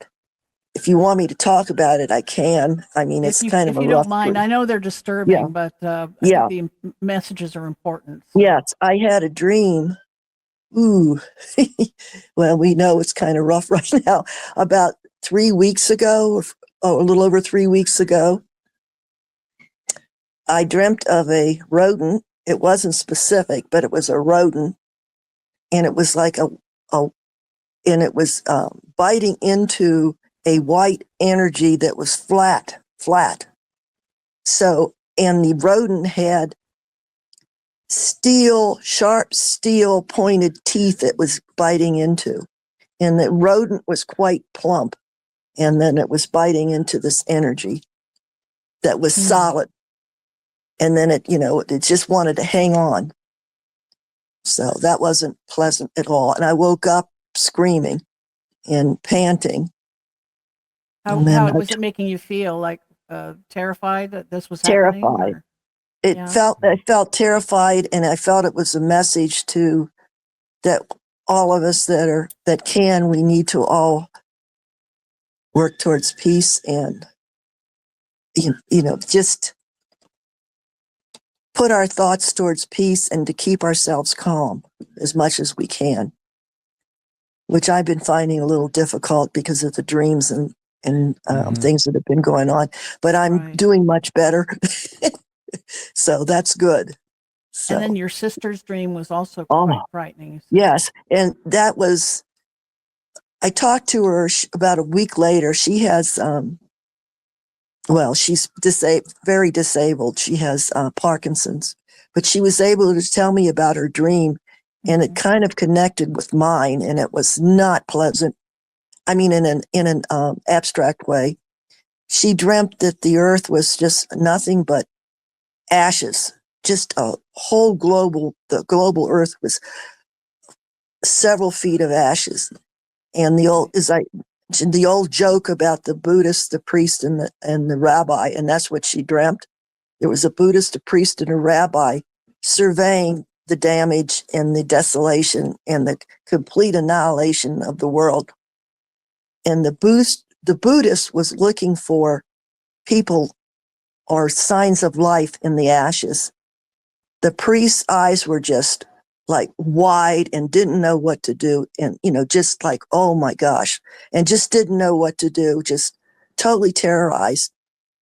If you want me to talk about it, I can. I mean, it's kind of If a you don't rough mind. dream. I know they're Yeah, disturbing, but I think yeah, the messages are important. So yes. I had a dream. Ooh, well, we know it's kind of rough right now. About 3 weeks ago, or a little over 3 weeks ago, I dreamt of a rodent. It wasn't specific, but it was a rodent, and it was like a and it was biting into a white energy that was flat. So, and the rodent had sharp steel pointed teeth it was biting into. And the rodent was quite plump. And then it was biting into this energy that was solid. And then it just wanted to hang on. So that wasn't pleasant at all. And I woke up screaming and panting. And then how I was it making you feel? Like terrified that this was happening, terrified. or It yeah? felt I felt terrified, and I felt it was a message to that all of us that can, we need to all work towards peace and just put our thoughts towards peace and to keep ourselves calm as much as we can, which I've been finding a little difficult because of the dreams and Hmm. things that have been going on. But I'm Right. doing much better, so that's good. And then So, your sister's dream was also quite oh frightening, you said. yes, and that was. I talked to her about a week later. She has well, she's very disabled. She has Parkinson's, but she was able to tell me about her dream, and it kind of connected with mine, and it was not pleasant. I mean, in an abstract way. She dreamt that the earth was just nothing but ashes, just the global earth was several feet of ashes. And the old joke about the Buddhist, the priest, and the rabbi, and that's what she dreamt. There was a Buddhist, a priest, and a rabbi surveying the damage and the desolation and the complete annihilation of the world. And the Buddhist was looking for people or signs of life in the ashes. The priest's eyes were just like wide and didn't know what to do. And, just like, oh my gosh, and just didn't know what to do, just totally terrorized.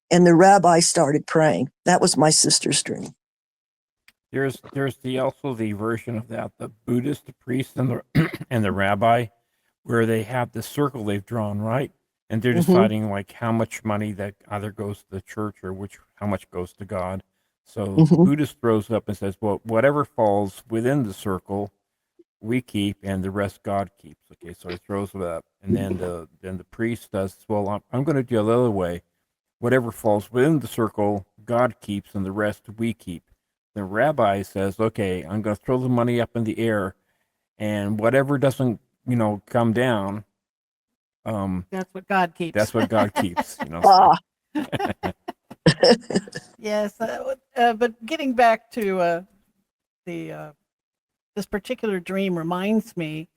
And the rabbi started praying. That was my sister's dream. There's also the version of that, the Buddhist, the priest, and the and the rabbi, where they have the circle they've drawn, right? And they're deciding like how much money that either goes to the church or how much goes to God. So the Buddhist throws up and says, well, whatever falls within the circle, we keep, and the rest God keeps. Okay, so he throws it up, and then the priest does, well, I'm going to do it the other way. Whatever falls within the circle, God keeps, and the rest we keep. The rabbi says, okay, I'm going to throw the money up in the air, and whatever doesn't, come down, that's what God keeps. That's what God keeps. Yes, but getting back to this particular dream reminds me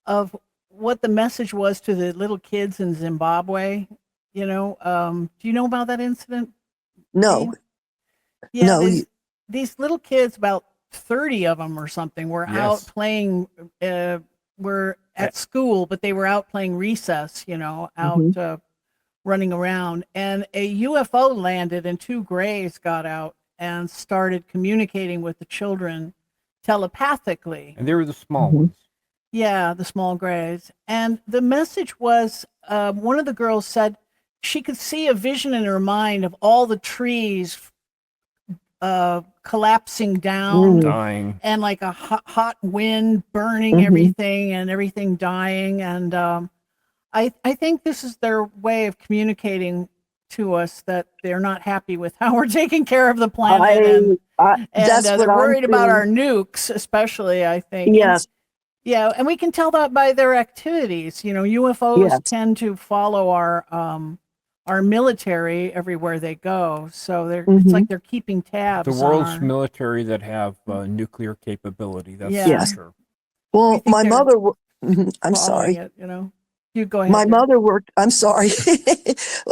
of what the message was to the little kids in Zimbabwe. Do you know about that incident? No. Yeah, No. These little kids, about 30 of them or something, were out playing. Were at school, but they were out playing recess. Out running around, and a UFO landed, and two grays got out and started communicating with the children telepathically. And they were the small ones. Yeah, the small grays. And the message was, one of the girls said she could see a vision in her mind of all the trees collapsing down, dying, and like a hot wind burning everything, and everything dying. And I think this is their way of communicating to us that they're not happy with how we're taking care of the planet, and they're worried about our nukes, especially, I think. Yes. Yeah, and we can tell that by their activities. UFOs tend to follow our military everywhere they go, so it's like they're keeping tabs. The world's military that have nuclear capability. That's for sure. Well, my mother. I'm sorry. You go ahead. My mother worked. I'm sorry.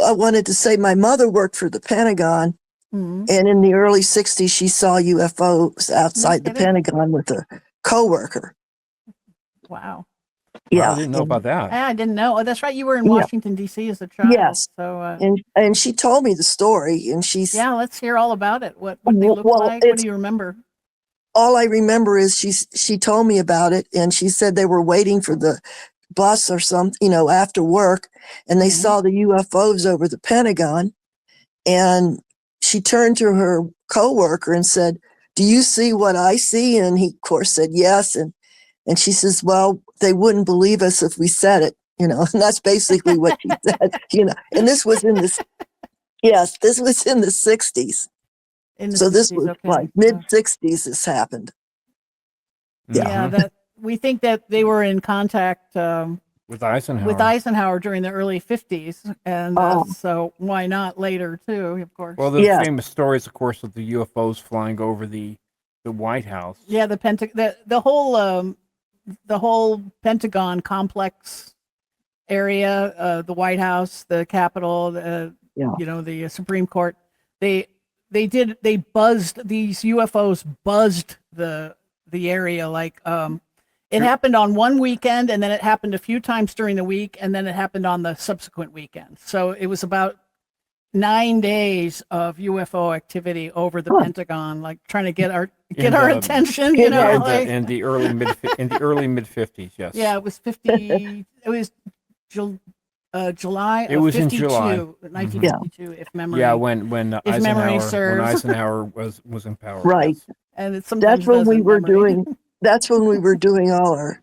I wanted to say my mother worked for the Pentagon, and in the early '60s, she saw UFOs outside the Pentagon with a coworker. Wow. Yeah, I didn't know about that. I didn't know. Oh, that's right. You were in Washington, D.C. as a child. Yes. So, and she told me the story, and let's hear all about it. What they look like? What do you remember? All I remember is she told me about it, and she said they were waiting for the bus or something, after work, and they saw the UFOs over the Pentagon, and she turned to her coworker and said, "Do you see what I see?" And he, of course, said yes, and she says, "Well, they wouldn't believe us if we said it," and that's basically what she said, and this was in the 60s. So this was like mid-60s this happened. Yeah, that we think that they were in contact with Eisenhower during the early 50s, and so why not later too, of course. Well, the famous stories, of course, of the UFOs flying over the White House. Yeah, the whole Pentagon complex area, the White House, the Capitol, the Supreme Court. These UFOs buzzed the area, like it happened on one weekend, and then it happened a few times during the week, and then it happened on the subsequent weekend. So it was about 9 days of UFO activity over the Pentagon, like trying to get our attention. In the early mid 50s, yes. Yeah, it was 50. It was July It of was in 52, July. 1952, if memory. Yeah, when if memory serves. Eisenhower was in power. Right. Yes. And it That's sometimes when we doesn't were memory. doing, that's when we were doing all our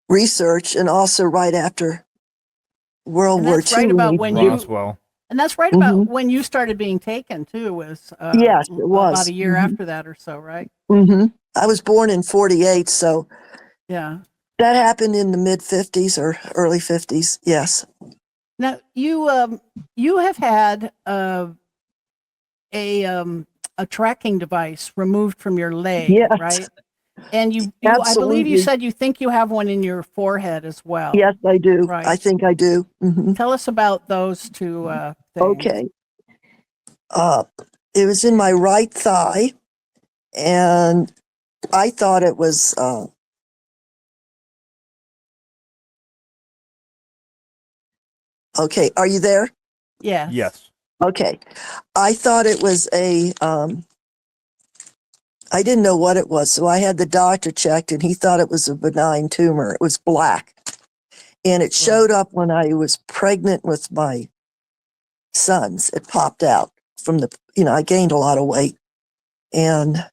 research, and also right after World And War that's II. right about when Roswell. and that's right Mhm. about when you started being taken too. Was Yes, it about was. a year after that or so, right? I was born in 48, so Yeah. that happened in the mid 50s or early 50s. Yes. Now you have had a tracking device removed from your leg, Yes, right? And you I believe you absolutely. said you think you have one in your forehead as well. Yes, I do. Right. I think I do. Tell us about those two things. Okay. It was in my right thigh, and I thought it was, okay. Are you there? Yes. Yes. Okay. I thought it was I didn't know what it was. So I had the doctor checked, and he thought it was a benign tumor. It was black. And it showed up when I was pregnant with my sons. It popped out from I gained a lot of weight, and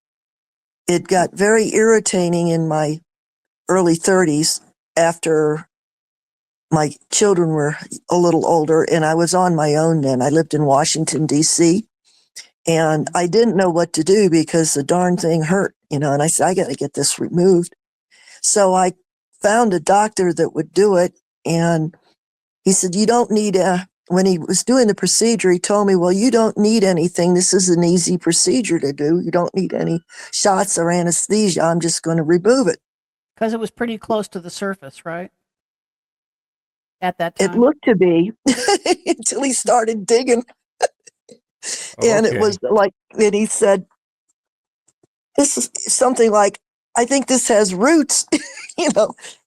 it got very irritating in my early 30s after my children were a little older, and I was on my own then. I lived in Washington, D.C., and I didn't know what to do because the darn thing hurt, and I said, I got to get this removed. So I found a doctor that would do it, and he said, you don't need when he was doing the procedure, he told me, well, you don't need anything. This is an easy procedure to do. You don't need any shots or anesthesia. I'm just going to remove it. Because it was pretty close to the surface, right? At that It time. looked to be until he started digging. And it was like, and he said, this is something like, I think this has roots,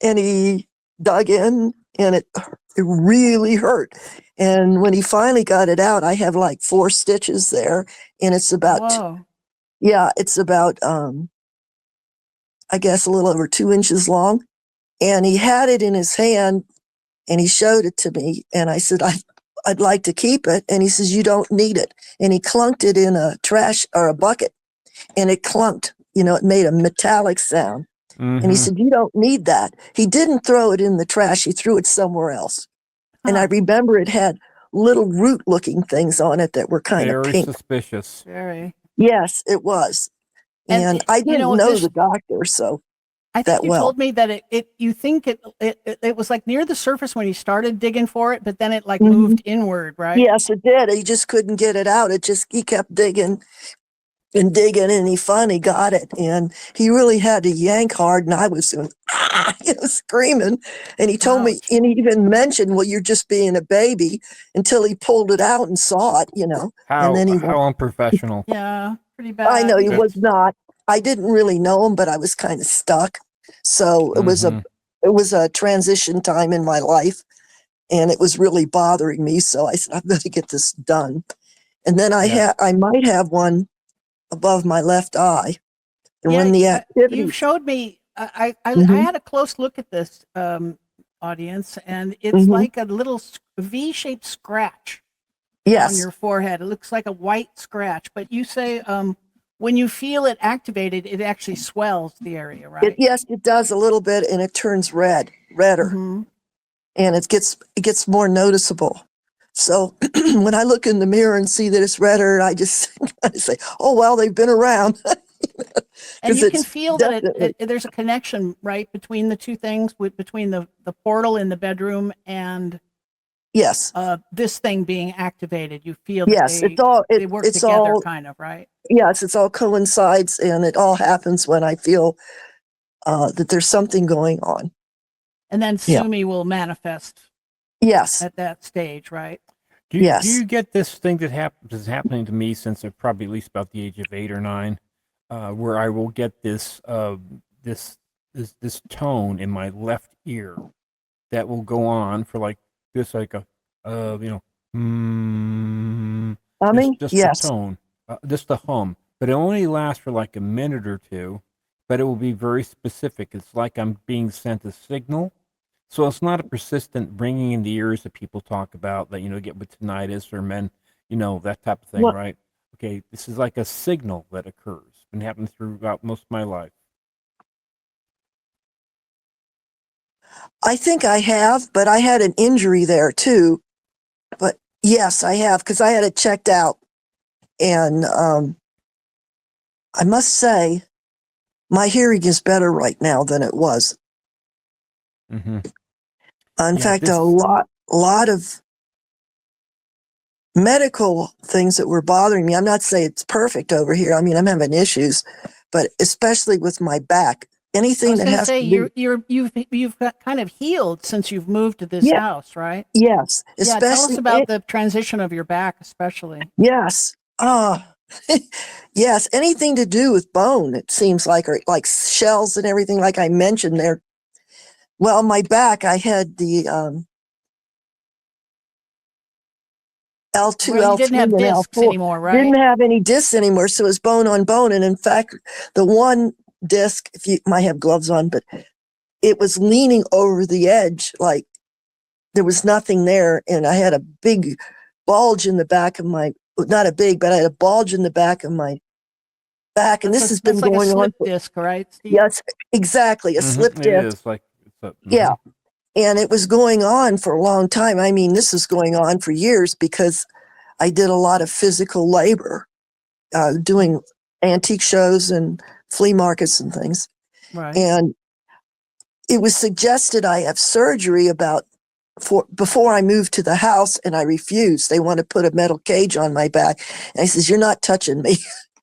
and he dug in, and it really hurt. And when he finally got it out, I have like 4 stitches there, and it's about, Whoa. it's about, I guess a little over 2 inches long. And he had it in his hand, and he showed it to me, and I said, I'd like to keep it. And he says, you don't need it. And he clunked it in a trash or a bucket, and it clunked, it made a metallic sound. And he said, you don't need that. He didn't throw it in the trash. He threw it somewhere else. And I remember it had little root looking things on it that were kind of Very pink. suspicious. Very. Yes, it was. And I didn't know the doctor, so I think that you well. told me that you think it was like near the surface when you started digging for it, but then it like moved inward, right? Yes, it did. He just couldn't get it out. He kept digging and digging, and he finally got it. And he really had to yank hard, and I was screaming. And he told me, and he even mentioned, well, you're just being a baby, until he pulled it out and saw it, How and then he how unprofessional. Yeah, pretty bad. I know he was not. I didn't really know him, but I was kind of stuck. So it was a transition time in my life, and it was really bothering me. So I said, I'm going to get this done. And then I might have one above my left eye. And when the activity, you showed me, I had a close look at this audience, and it's like a little V-shaped scratch on your forehead. It looks like a white scratch, but you say when you feel it activated, it actually swells the area, right? Yes, it does a little bit, and it turns redder, and it gets more noticeable. So when I look in the mirror and see that it's redder, I just say, oh, well, they've been around. And you can feel that there's a connection, right, between the two things, between the portal in the bedroom and yes, this thing being activated. You feel yes, they work together, kind of, right? Yes, it's all coincides, and it all happens when I feel that there's something going on. And then Sumi will manifest. Yes. At that stage, right? Do you get this thing that is happening to me since I'm probably at least about the age of 8 or 9, where I will get this tone in my left ear that will go on for like just like a humming? just yes. the tone, just the hum, but it only lasts for like a minute or two, but it will be very specific. It's like I'm being sent a signal, So it's not a persistent ringing in the ears that people talk about that, get with tinnitus or men, that type of thing, What right? Okay, this is like a signal that occurs. Been happening throughout most of my life. I think I have, but I had an injury there too. But yes, I have because I had it checked out, and I must say my hearing is better right now than it was. Mm-hmm. In Yeah, fact, a this. lot of medical things that were bothering me. I'm not saying it's perfect over here. I mean, I'm having issues, but especially with my back. I Anything was that going to has say to do, you've got kind of healed since you've moved to this yeah, house, right? yes, Yeah, tell us especially about the transition of your back, especially. yes, yes, anything to do with bone. It seems like, or like shells and everything, like I mentioned there. Well, my back, I had the L2, Well, you didn't L3, have and discs L4. anymore, Didn't right? have any discs anymore, so it was bone on bone. And in fact, the one disc, if you might have gloves on, but it was leaning over the edge, like there was nothing there. And I had a big bulge in the back of my, not a big, but I had a bulge in the back of my back. And this has been That's like a going on slip for, disc, right, Steve? yes, exactly, a slip Mm-hmm. It disc. is like it's a. Yeah. Mm-hmm. And it was going on for a long time. I mean, this is going on for years because I did a lot of physical labor, doing antique shows and flea markets and things. Right. And it was suggested I have surgery before I moved to the house, and I refused. They want to put a metal cage on my back. And I says, "You're not touching me,"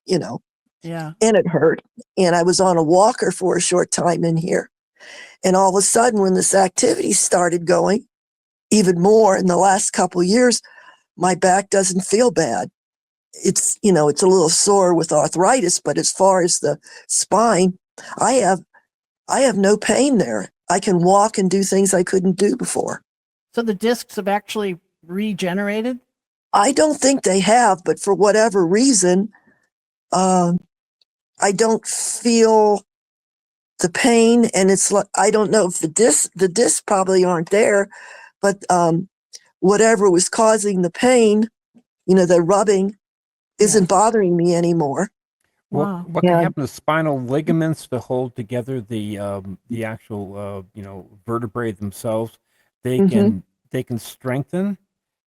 you know, Yeah. and it hurt. And I was on a walker for a short time in here. And all of a sudden, when this activity started going even more in the last couple of years, my back doesn't feel bad. It's a little sore with arthritis, but as far as the spine, I have I have no pain there. I can walk and do things I couldn't do before. So the discs have actually regenerated? I don't think they have, but for whatever reason, um, I don't feel the pain, and it's like I don't know if the discs probably aren't there, but whatever was causing the pain, the rubbing, Yes. isn't bothering me anymore. Wow. What can And happen to spinal ligaments to hold together the actual vertebrae themselves? They mhm, can they can strengthen.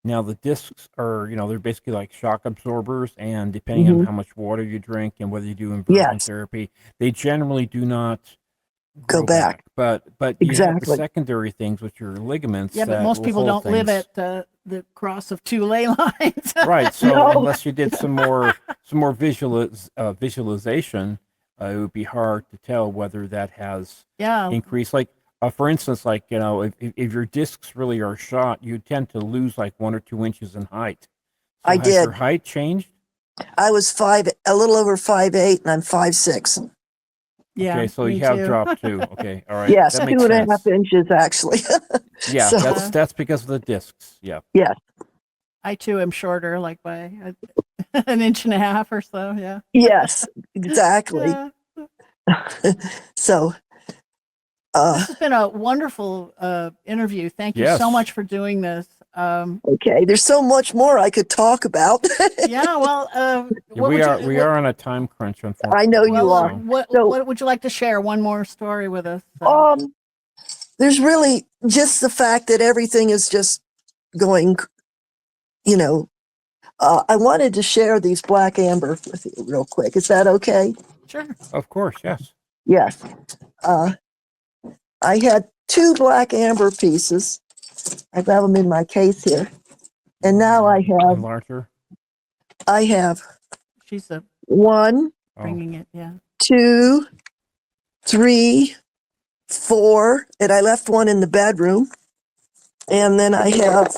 Now the discs are they're basically like shock absorbers, and depending on mhm, how much water you drink and whether you do inversion yes, therapy, they generally do not go grow back. back. But you have the Exactly. secondary things, which are ligaments Yeah, but that most will people hold don't live things. at the cross of two ley lines. Right. So No, unless you did some more visualization, it would be hard to tell whether that has Yeah. increased. Like for instance, like if your discs really are shot, you tend to lose like 1 or 2 inches in height. I So has did. your height changed? I was a little over 5'8", and I'm 5'6". Okay, Yeah. so you Me have too. dropped too. Okay, all right, Yes, that makes 2.5 sense. inches actually. Yeah, So Yeah. that's because of the discs. Yeah. yes, I too am shorter, like by an inch and a half or so. Yeah. yes, exactly. Yeah. So This has been a wonderful interview. Thank you so Yes. much for doing this. okay, there's so much more I could talk about. Yeah. Well, Yeah, what would you? we are on a time crunch, I know unfortunately. you Well, are. So So what would you like to share? One more story with us. there's really just the fact that everything is just going, you know, I wanted to share these black amber with you real quick. Is that okay? Sure. of course, yes. Yes. Uh, I had 2 black amber pieces. I have them in my case here. And now Enlarger. I have She's 1, Oh, bringing it. Yeah. 2, 3, 4, and I left one in the bedroom. And then I have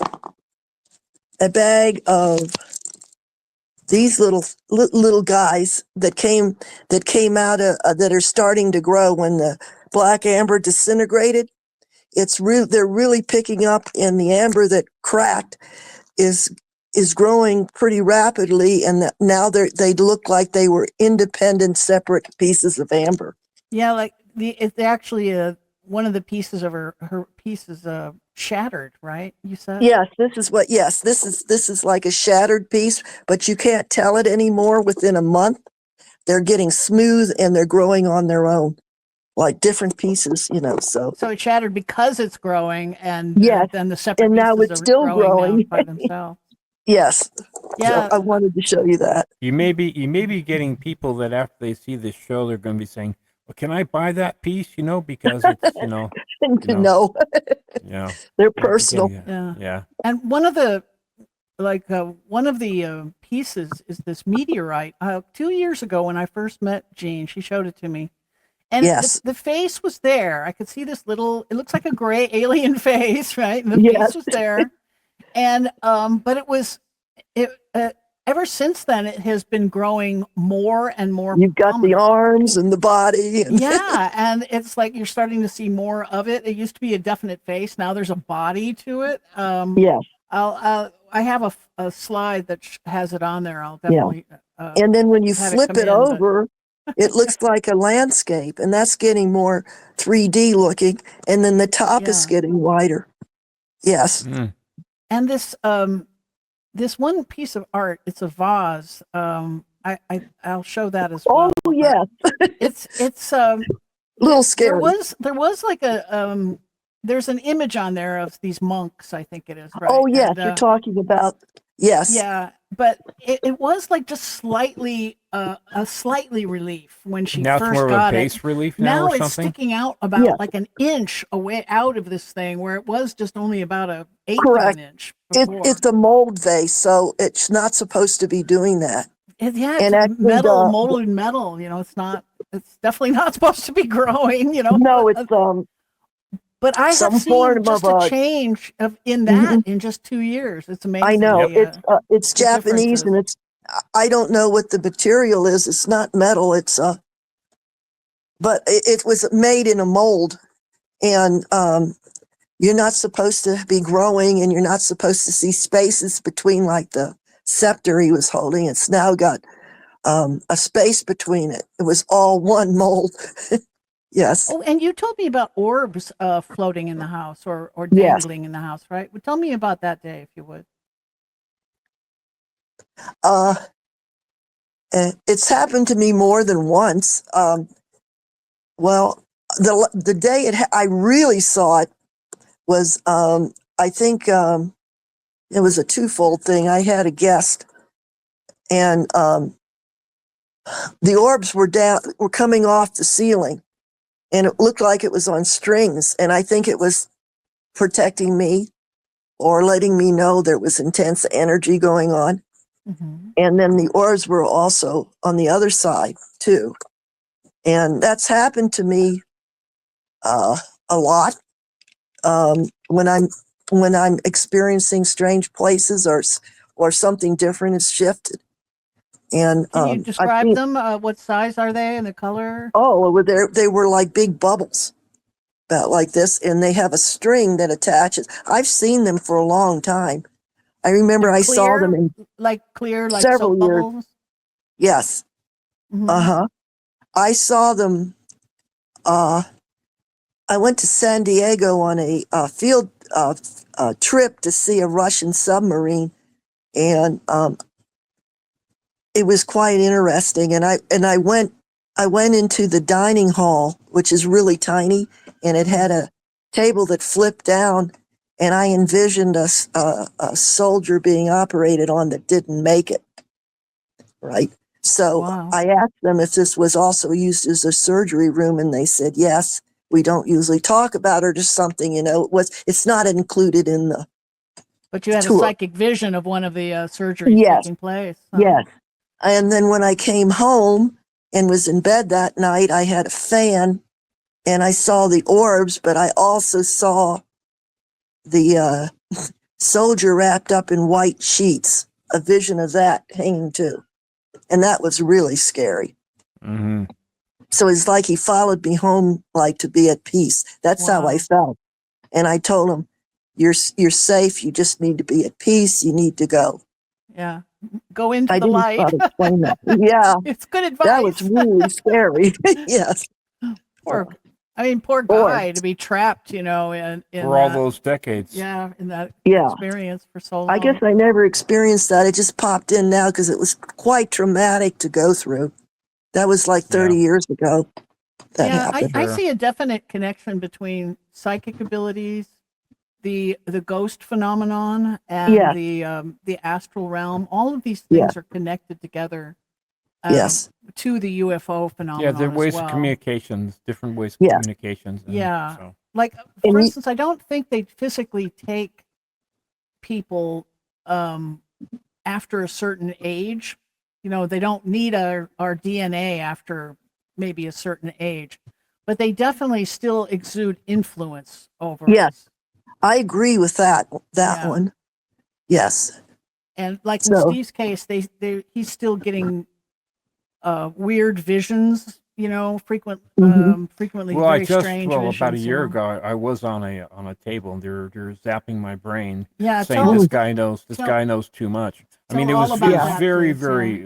a bag of these little guys that came out of that are starting to grow when the black amber disintegrated. They're really picking up, and the amber that cracked is growing pretty rapidly, and now they look like they were independent, separate pieces of amber. Yeah. Like it's actually one of the pieces of her piece is shattered, right? You said. Yes, this is like a shattered piece, but you can't tell it anymore within a month. They're getting smooth and they're growing on their own, like different pieces, so. So it shattered because it's growing, and Yes, then the separate and now pieces it's are still growing now growing. by themselves. Yes. So Yeah. I wanted to show you that. You may be getting people that after they see this show, they're going to be saying, "Well, can I buy that piece?" Because it's No, yeah, they're might be personal. getting Yeah. yeah. And one of the pieces is this meteorite. 2 years ago, when I first met Jean, she showed it to me, and Yes. the face was there. I could see this little. It looks like a gray alien face, right? And the Yes. face was there, and but it. Ever since then, it has been growing more and more You've got the prominent. arms and the body. And Yeah, and it's like you're starting to see more of it. It used to be a definite face. Now there's a body to it. yes. I have a slide that has it on there. I'll Yeah. definitely And then when you have it flip come it in. But over, it looks like a landscape, and that's getting more 3D looking. And then the top is yeah, getting wider. Yes. Mm. and this one piece of art, it's a vase. I'll show that as Oh, well. But yes. it's A little scary. there was like a there's an image on there of these monks. I think it is right. Oh, yes. And, You're talking about, yes. yeah, but it was like just slightly a slightly relief when she Now it's first more of a got it. base relief now or It's something. sticking out about Yes. like an inch away out of this thing, where it was just only about a eighth Correct. of an inch before. It's a mold vase, so it's not supposed to be doing that. Yeah, it's And a actually, molded metal. It's not. It's definitely not supposed to be growing. no, it's But I have some seen form just of a a. change in Mhm. that in just 2 years. It's amazing. I know Yep. it's the Japanese, differences. and I don't know what the material is. It's not metal. But it was made in a mold, and you're not supposed to be growing, and you're not supposed to see spaces between, like the scepter he was holding. It's now got a space between it. It was all one mold. Yes. Oh, and you told me about orbs floating in the house or Yes. dangling in the house, right? Well, tell me about that day, if you would. Uh, it's happened to me more than once. Well, the day I really saw it was, I think it was a twofold thing. I had a guest, and the orbs were coming off the ceiling, and it looked like it was on strings. And I think it was protecting me or letting me know there was intense energy going on. Mm-hmm. And then the orbs were also on the other side too. And that's happened to me a lot when I'm experiencing strange places or something different has shifted. And Can you I've describe seen, them? What size are they and the color? they were like big bubbles, about like this, and they have a string that attaches. I've seen them for a long time. I remember They're I saw them in clear, like several soap years. bubbles. Yes. Mm-hmm. I saw them. I went to San Diego on a field trip to see a Russian submarine, and it was quite interesting. And I went into the dining hall, which is really tiny, and it had a table that flipped down, and I envisioned a soldier being operated on that didn't make it. Right. So Wow. I asked them if this was also used as a surgery room, and they said yes. We don't usually talk about it or something, it's not included in the But you had a tour. psychic vision of one of the surgeries Yes. taking place. Yes. And then when I came home and was in bed that night, I had a fan and I saw the orbs, but I also saw the soldier wrapped up in white sheets, a vision of that hanging too. And that was really scary. Mm-hmm. So it's like he followed me home, like to be at peace. That's how I Wow. felt. And I told him, you're safe. You just need to be at peace. You need to go. Yeah. Go into I the didn't light. try to explain that. Yeah, It's good that was advice. really scary. Yes. Poor. I mean, poor Or guy to be trapped, in For all that, those decades. yeah, in that yeah, experience for so long. I guess I never experienced that. It just popped in now because it was quite traumatic to go through. That was like 30 Yeah. years ago that Yeah, happened. I Sure. see a definite connection between psychic abilities, the ghost phenomenon, and Yeah, the astral realm. All of these yeah, things are connected together yes, to the UFO Yeah, there are phenomenon as ways of well. communications, different ways of yeah. communications. And Yeah, so, like for And instance, I don't think they physically take people um, after a certain age. They don't need our DNA after maybe a certain age, but they definitely still exude influence over yeah, us. I agree with that Yeah. one. Yes. And like in So, Steve's case, he's still getting weird visions, mhm. frequently well, very strange about a visions, year ago, I was on a table and they're zapping my brain, Yeah, saying Oh, this tell guy knows too much. I mean, tell all it about was yeah, that, very, please. Yeah. very,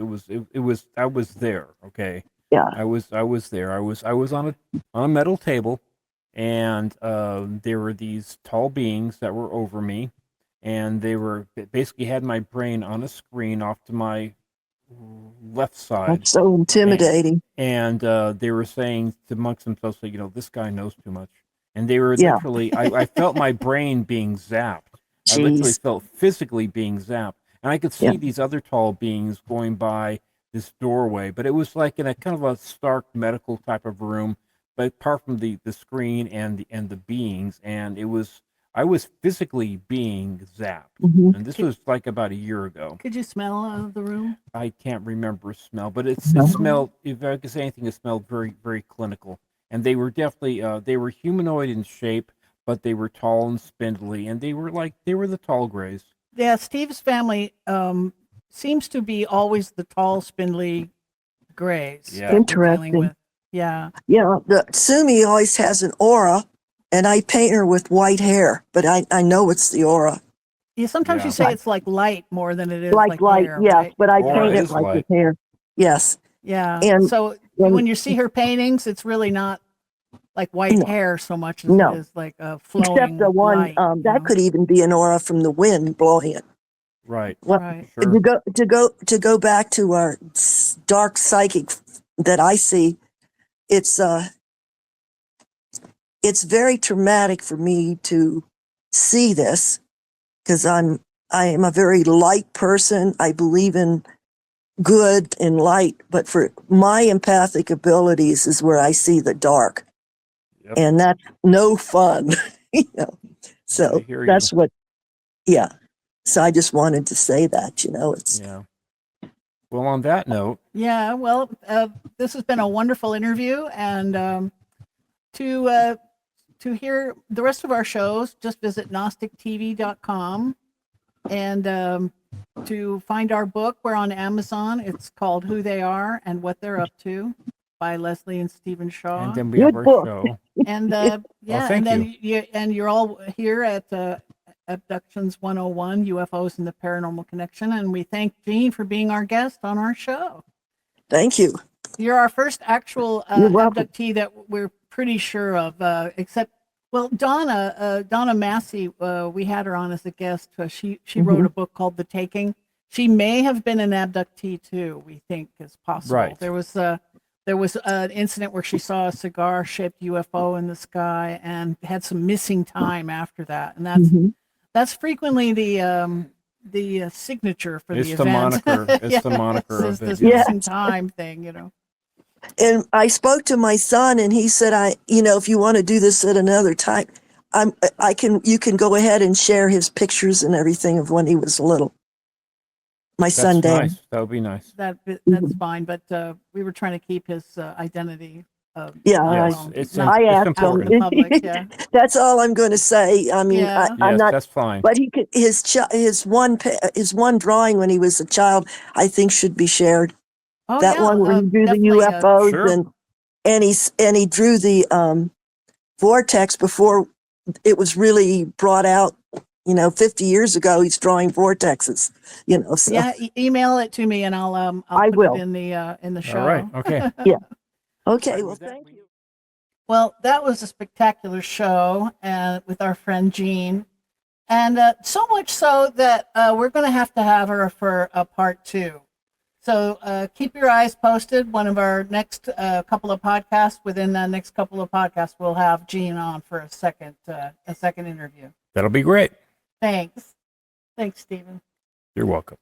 it was, I was there. Okay. yeah. I was there. I was on a metal table, and there were these tall beings that were over me, and they basically had my brain on a screen off to my left side, That's so and intimidating. they were saying amongst themselves, like, this guy knows too much, and they were Yeah. literally, I felt my brain being zapped. I literally Jeez. felt physically being zapped, and I could Yeah. see these other tall beings going by this doorway, but it was like in a kind of a stark medical type of room, but apart from the screen and the beings, and I was physically being zapped, Hmm. and this Could, was like about a year ago. could you smell the room? I can't remember a smell, but it smelled. If I could say anything, it smelled very, very clinical. And they were definitely they were humanoid in shape, but they were tall and spindly, and they were the tall grays. Yeah, Steve's family seems to be always the tall, spindly grays Yeah, that we're dealing Interesting. with. Yeah. Yeah. The Sumi always has an aura, and I paint her with white hair, but I know it's the aura. Yeah, sometimes you yeah. say Right. it's like light more than it is like Light, hair, yes, right? but I Yeah. Aura paint it is like with light. hair. Yes. Yeah. And So when when you see her paintings, it's really not like white no, hair so much as it no, is like a except the flowing one light, that could even be an aura from the wind blowing it. Right. Well, Right. Sure. to go back to our dark psychic that I see, it's it's very traumatic for me to see this because I am a very light person. I believe in good and light, but for my empathic abilities is where I see the dark, Yep. and that's no fun. you know. I So hear you. that's what, yeah. So I just wanted to say that, it's Yeah. Well, on that note, Yeah. Well, this has been a wonderful interview, and to uh, to hear the rest of our shows, just visit gnostictv.com. And to find our book, we're on Amazon. It's called Who They Are and What They're Up To by Leslie and Stephen and Shaw. then we have good our book. show. And Oh, yeah, and thank you. then you're all here at Abductions 101, UFOs and the Paranormal Connection. And we thank Jean for being our guest on our show. Thank you. You're our first actual You're welcome. abductee that we're pretty sure of, except, well, Donna Massey, we had her on as a guest. She wrote a book called The Taking. She may have been an abductee too. We think is possible. Right. There was an incident where she saw a cigar-shaped UFO in the sky and had some missing time after that, and Mhm. that's frequently the signature for the It's the event. moniker. It's the moniker This of it. Yeah. missing time thing. And I spoke to my son and he said, if you want to do this at another time, you can go ahead and share his pictures and everything of when he was little. My son, That's Dan. nice. That would be nice. That's Mhm. fine, but we were trying to keep his identity. Yeah, Yes, not I it's asked out him. in the important. public. Yeah, That's all I'm going to say. I mean, yeah. I'm Yes, not, that's fine. but he could, his one drawing when he was a child, I think should be shared. Oh That yeah, one where he drew the definitely. UFOs Sure. and he drew the vortex before it was really brought out. 50 years ago, he's drawing vortexes. So Yeah, email it to me and I'll I put it will. in the show. All right. Okay. Yeah. All Okay. right, Well, with that, thank we you. Well, that was a spectacular show with our friend Jean. And so much so that we're going to have her for a part 2. So keep your eyes posted. One of our next couple of podcasts, within the next couple of podcasts, we'll have Jean on for a second interview. That'll be great. Thanks, Stephen. You're welcome.